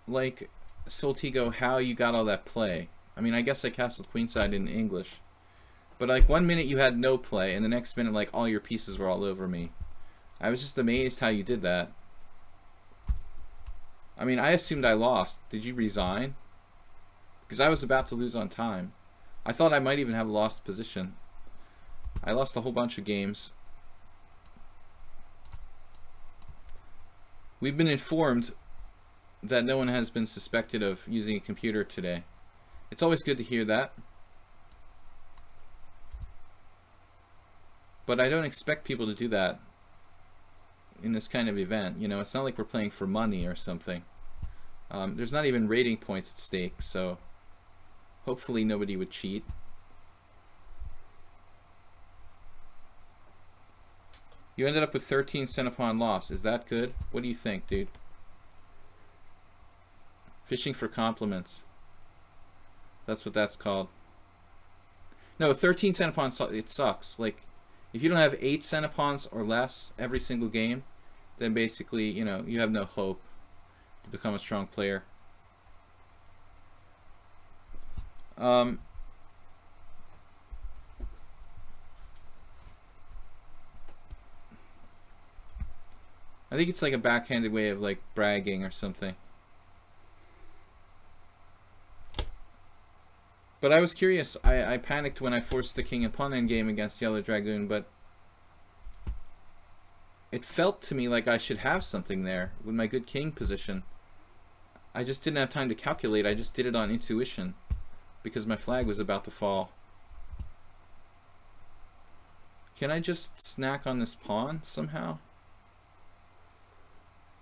like, Soltigo, how you got all that play. I mean, I guess I castled queenside in English. But, like, 1 minute you had no play, and the next minute, like, all your pieces were all over me. I was just amazed how you did that. I mean, I assumed I lost. Did you resign? Because I was about to lose on time. I thought I might even have lost position. I lost a whole bunch of games. We've been informed that no one has been suspected of using a computer today. It's always good to hear that. But I don't expect people to do that in this kind of event. You know, it's not like we're playing for money or something. There's not even rating points at stake, so hopefully nobody would cheat. You ended up with 13 cent upon loss. Is that good? What do you think, dude? Fishing for compliments. That's what that's called. No, 13 cent upon, it sucks. Like, if you don't have 8 cent upons or less every single game, then basically, you know, you have no hope to become a strong player. I think it's like a backhanded way of like bragging or something. But I was curious. I panicked when I forced the king and pawn endgame against Yellow Dragoon, but it felt to me like I should have something there with my good king position. I just didn't have time to calculate. I just did it on intuition because my flag was about to fall. Can I just snack on this pawn somehow?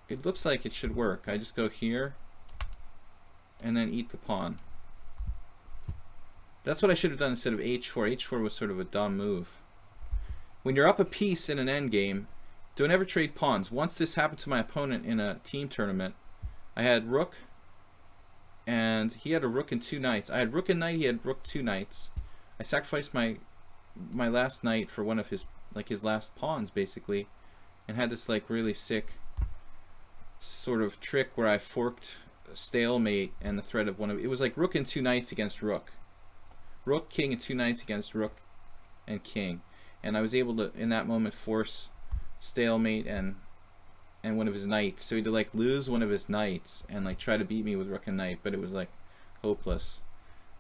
It looks like it should work. I just go here and then eat the pawn. That's what I should have done instead of h4. h4 was sort of a dumb move. When you're up a piece in an endgame, don't ever trade pawns. Once this happened to my opponent in a team tournament, I had rook, and he had a rook and 2 knights. I had rook and knight, he had rook 2 knights. I sacrificed my last knight for one of his last pawns, basically, and had this like really sick sort of trick where I forked a stalemate and the threat of one of it was like rook and 2 knights against rook. Rook, king, and 2 knights against rook and king. And I was able to, in that moment, force stalemate and one of his knights. So he had to like lose one of his knights and like try to beat me with rook and knight, but it was like hopeless.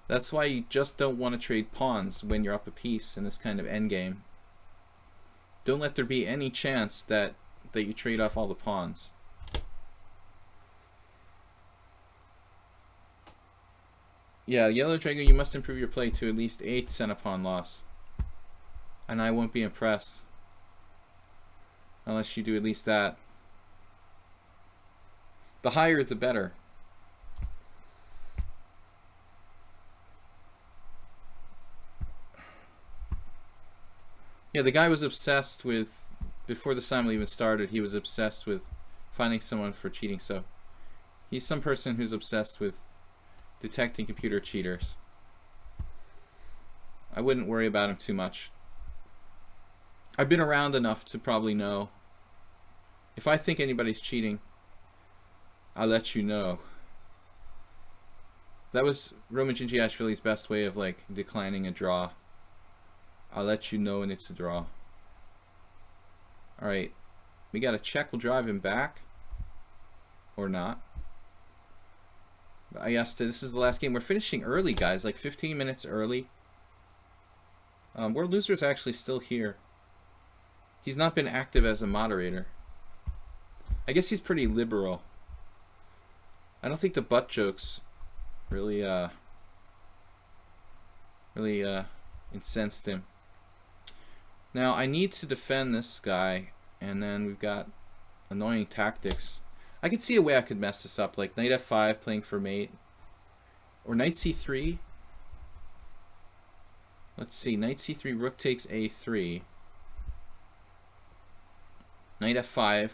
That's why you just don't want to trade pawns when you're up a piece in this kind of endgame. Don't let there be any chance that you trade off all the pawns. Yeah, Yellow Dragon, you must improve your play to at least 8 cent upon loss. And I won't be impressed unless you do at least that. The higher the better. Yeah, the guy was obsessed with, before the simul even started, he was obsessed with finding someone for cheating. So he's some person who's obsessed with detecting computer cheaters. I wouldn't worry about him too much. I've been around enough to probably know. If I think anybody's cheating, I'll let you know. That was Roman Gingiashvili's best way of like declining a draw. I'll let you know when it's a draw. Alright. We got a check. We'll drive him back. Or not. I guess this is the last game. We're finishing early, guys. Like 15 minutes early. World Loser's actually still here. He's not been active as a moderator. I guess he's pretty liberal. I don't think the butt jokes really incensed him. Now I need to defend this guy, and then we've got annoying tactics. I could see a way I could mess this up, like knight f5 playing for mate, or knight c3. Let's see, knight c3, rook takes a3, knight f5,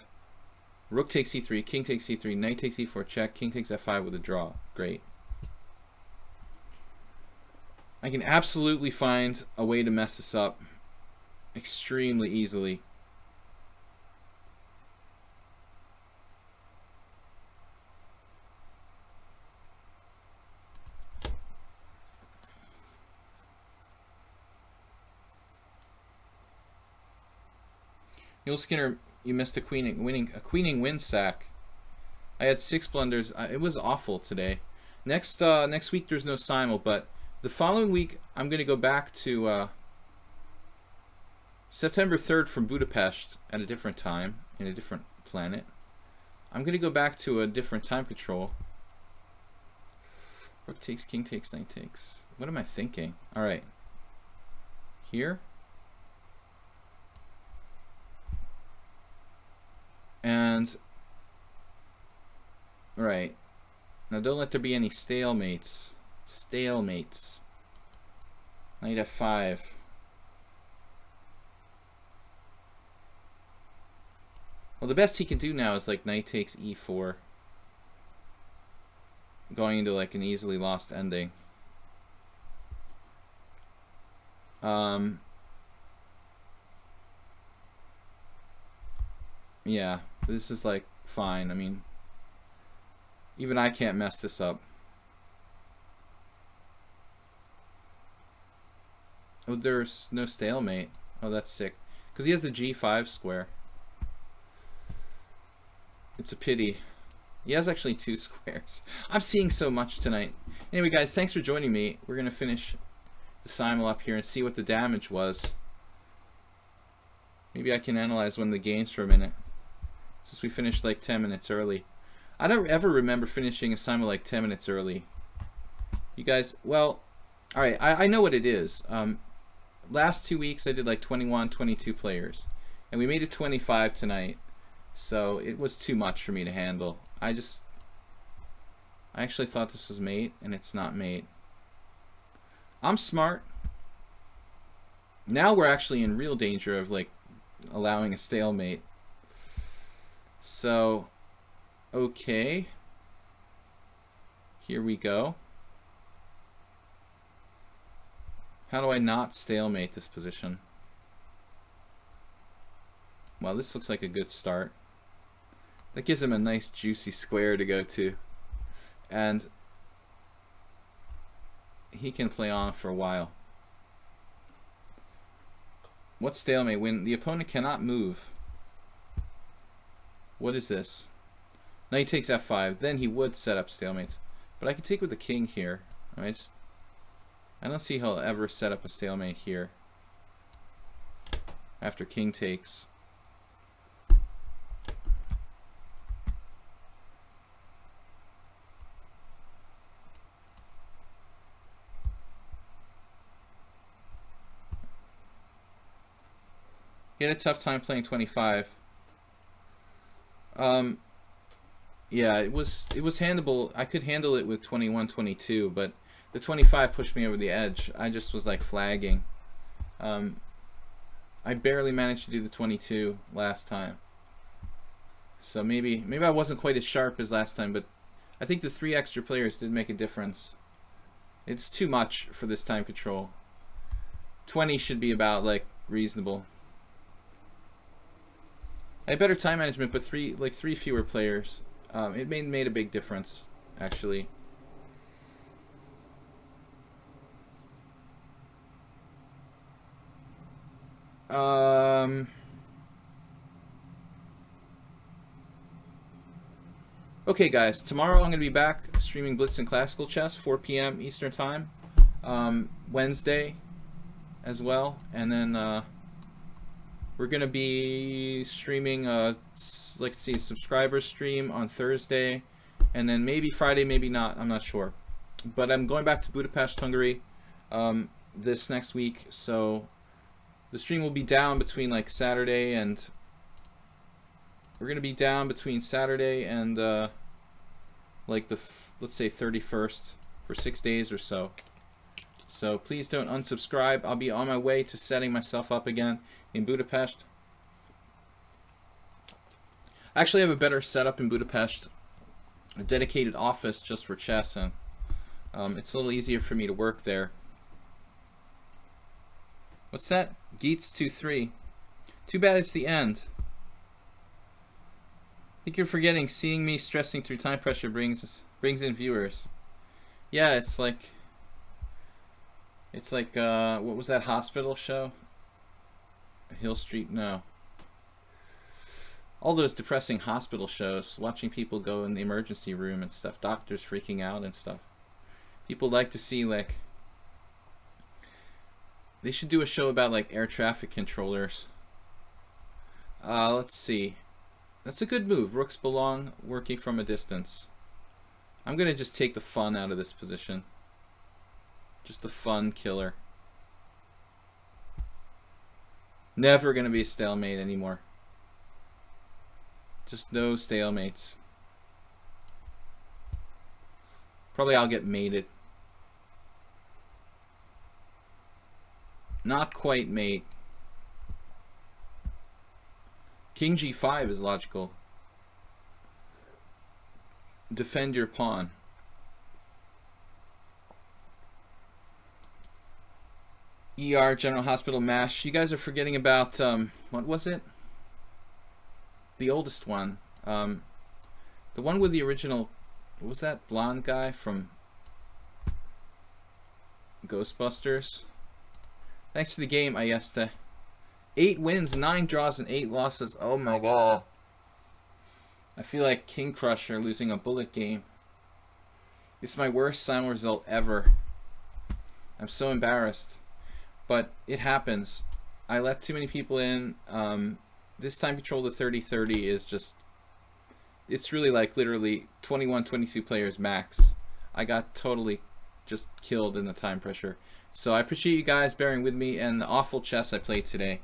rook takes c3, king takes c3, knight takes e4, check, king takes f5 with a draw. Great. I can absolutely find a way to mess this up extremely easily. Neil Skinner, you missed a queening win sack. I had 6 blunders. It was awful today. Next week there's no simul, but the following week I'm going to go back to September 3rd from Budapest at a different time in a different planet. I'm going to go back to a different time control. Rook takes, king takes, knight takes. What am I thinking? All right. Here. And right. Now don't let there be any stalemates. Stalemates. Knight f5. Well, the best he can do now is like knight takes e4. Going into like an easily lost ending. Yeah, this is like fine. I mean, even I can't mess this up. Oh, there's no stalemate. Oh, that's sick. Because he has the g5 square. It's a pity. He has actually 2 squares. I'm seeing so much tonight. Anyway, guys, thanks for joining me. We're going to finish the simul up here and see what the damage was. Maybe I can analyze one of the games for a minute, since we finished like 10 minutes early. I don't ever remember finishing a simul like 10 minutes early. You guys, well, alright, I know what it is. Last 2 weeks I did like 21, 22 players. And we made it 25 tonight. So it was too much for me to handle. I actually thought this was mate, and it's not mate. I'm smart. Now we're actually in real danger of like allowing a stalemate. So, okay. Here we go. How do I not stalemate this position? Well, this looks like a good start. That gives him a nice juicy square to go to. And he can play on for a while. What stalemate? When the opponent cannot move. What is this? Knight takes f5. Then he would set up stalemates. But I can take with the king here. I don't see how he'll ever set up a stalemate here. After king takes. He had a tough time playing 25. Yeah, it was handleable. I could handle it with 21, 22, but the 25 pushed me over the edge. I just was like flagging. I I barely managed to do the 22 last time. So maybe I wasn't quite as sharp as last time, but I think the 3 extra players did make a difference. It's too much for this time control. 20 should be about like reasonable. I had better time management, but 3 fewer players. It made a big difference, actually. Okay, guys. Tomorrow I'm going to be back streaming Blitz and Classical Chess, 4 p.m. Eastern Time. Wednesday as well, and then we're going to be streaming let's see, subscriber stream on Thursday, and then maybe Friday, maybe not. I'm not sure. But I'm going back to Budapest, Hungary this next week, so the stream will be down between like Saturday and we're going to be down between Saturday and like the let's say 31st for 6 days or so. So please don't unsubscribe. I'll be on my way to setting myself up again in Budapest. I actually have a better setup in Budapest, a dedicated office just for chess, and it's a little easier for me to work there. What's that? Geets 2-3. Too bad it's the end. I think you're forgetting seeing me stressing through time pressure brings in viewers. Yeah, it's like what was that hospital show? Hill Street? No. All those depressing hospital shows, watching people go in the emergency room and stuff, doctors freaking out and stuff. People like to see, like, they should do a show about like air traffic controllers. Let's see. That's a good move. Rooks belong working from a distance. I'm gonna just take the fun out of this position. Just the fun killer. Never gonna be a stalemate anymore. Just no stalemates. Probably I'll get mated. Not quite mate. King G5 is logical. Defend your pawn. ER, General Hospital, MASH. You guys are forgetting about, what was it? The oldest one. The one with the original, what was that blonde guy from Ghostbusters? Thanks for the game, Ayesta. 8 wins, 9 draws, and 8 losses. Oh my god. I feel like King Crusher losing a bullet game. It's my worst simul result ever. I'm so embarrassed. But it happens. I let too many people in. This time control to 30-30 is just... It's really like literally 21-22 players max. I got totally just killed in the time pressure. So I appreciate you guys bearing with me and the awful chess I played today.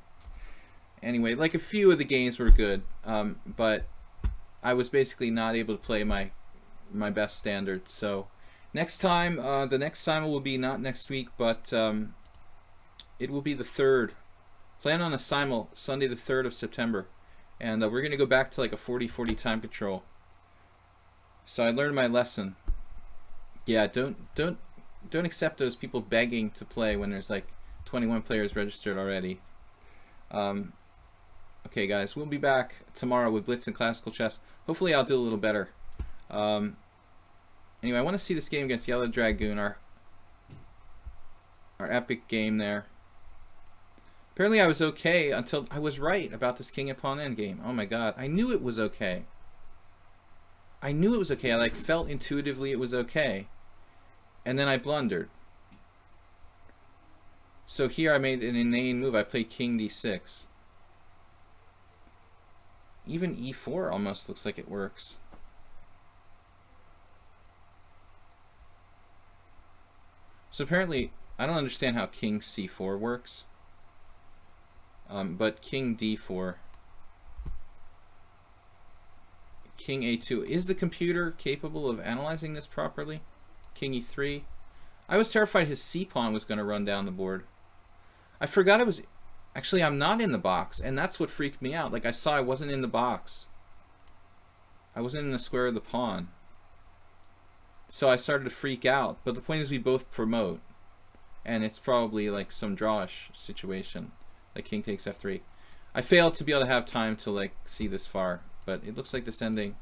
Anyway, like a few of the games were good, but I was basically not able to play my best standards. So next time, the next simul will be not next week, but it will be the 3rd. Plan on a simul Sunday the 3rd of September, and we're gonna go back to like a 40-40 time control. So I learned my lesson. Yeah, don't accept those people begging to play when there's like 21 players registered already. Okay guys, we'll be back tomorrow with Blitz and Classical Chess. Hopefully I'll do a little better. Anyway, I want to see this game against Yellow Dragoon, our epic game there. Apparently I was okay until I was right about this king and pawn endgame. Oh my god, I knew it was okay. I knew it was okay. I like felt intuitively it was okay. And then I blundered. So here I made an inane move. I played king d6. Even e4 almost looks like it works. So apparently, I don't understand how king c4 works. But king d4. King a2. Is the computer capable of analyzing this properly? King e3. I was terrified his c pawn was going to run down the board. I forgot it was Actually, I'm not in the box, and that's what freaked me out. Like, I saw I wasn't in the box. I wasn't in the square of the pawn. So I started to freak out. But the point is we both promote. And it's probably like some drawish situation. Like king takes f3. I failed to be able to have time to like see this far. But it looks like this ending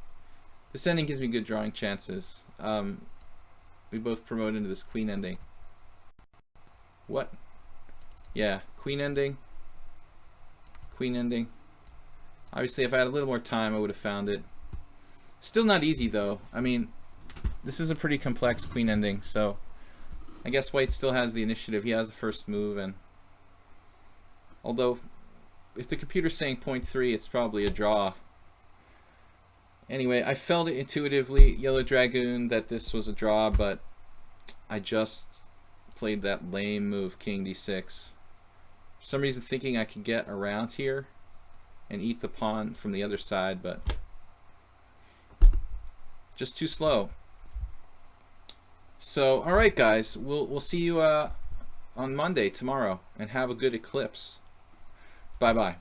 gives me good drawing chances. We both promote into this queen ending. What? Yeah, queen ending. Queen ending. Obviously, if I had a little more time, I would have found it. Still not easy, though. I mean, this is a pretty complex queen ending, so I guess white still has the initiative. He has the first move, and although if the computer's saying 0.3, it's probably a draw. Anyway, I felt it intuitively, Yellow Dragoon, that this was a draw, but I just played that lame move, king d6. For some reason thinking I could get around here and eat the pawn from the other side, but just too slow. So, alright guys, we'll see you on Monday, tomorrow, and have a good eclipse. Bye-bye.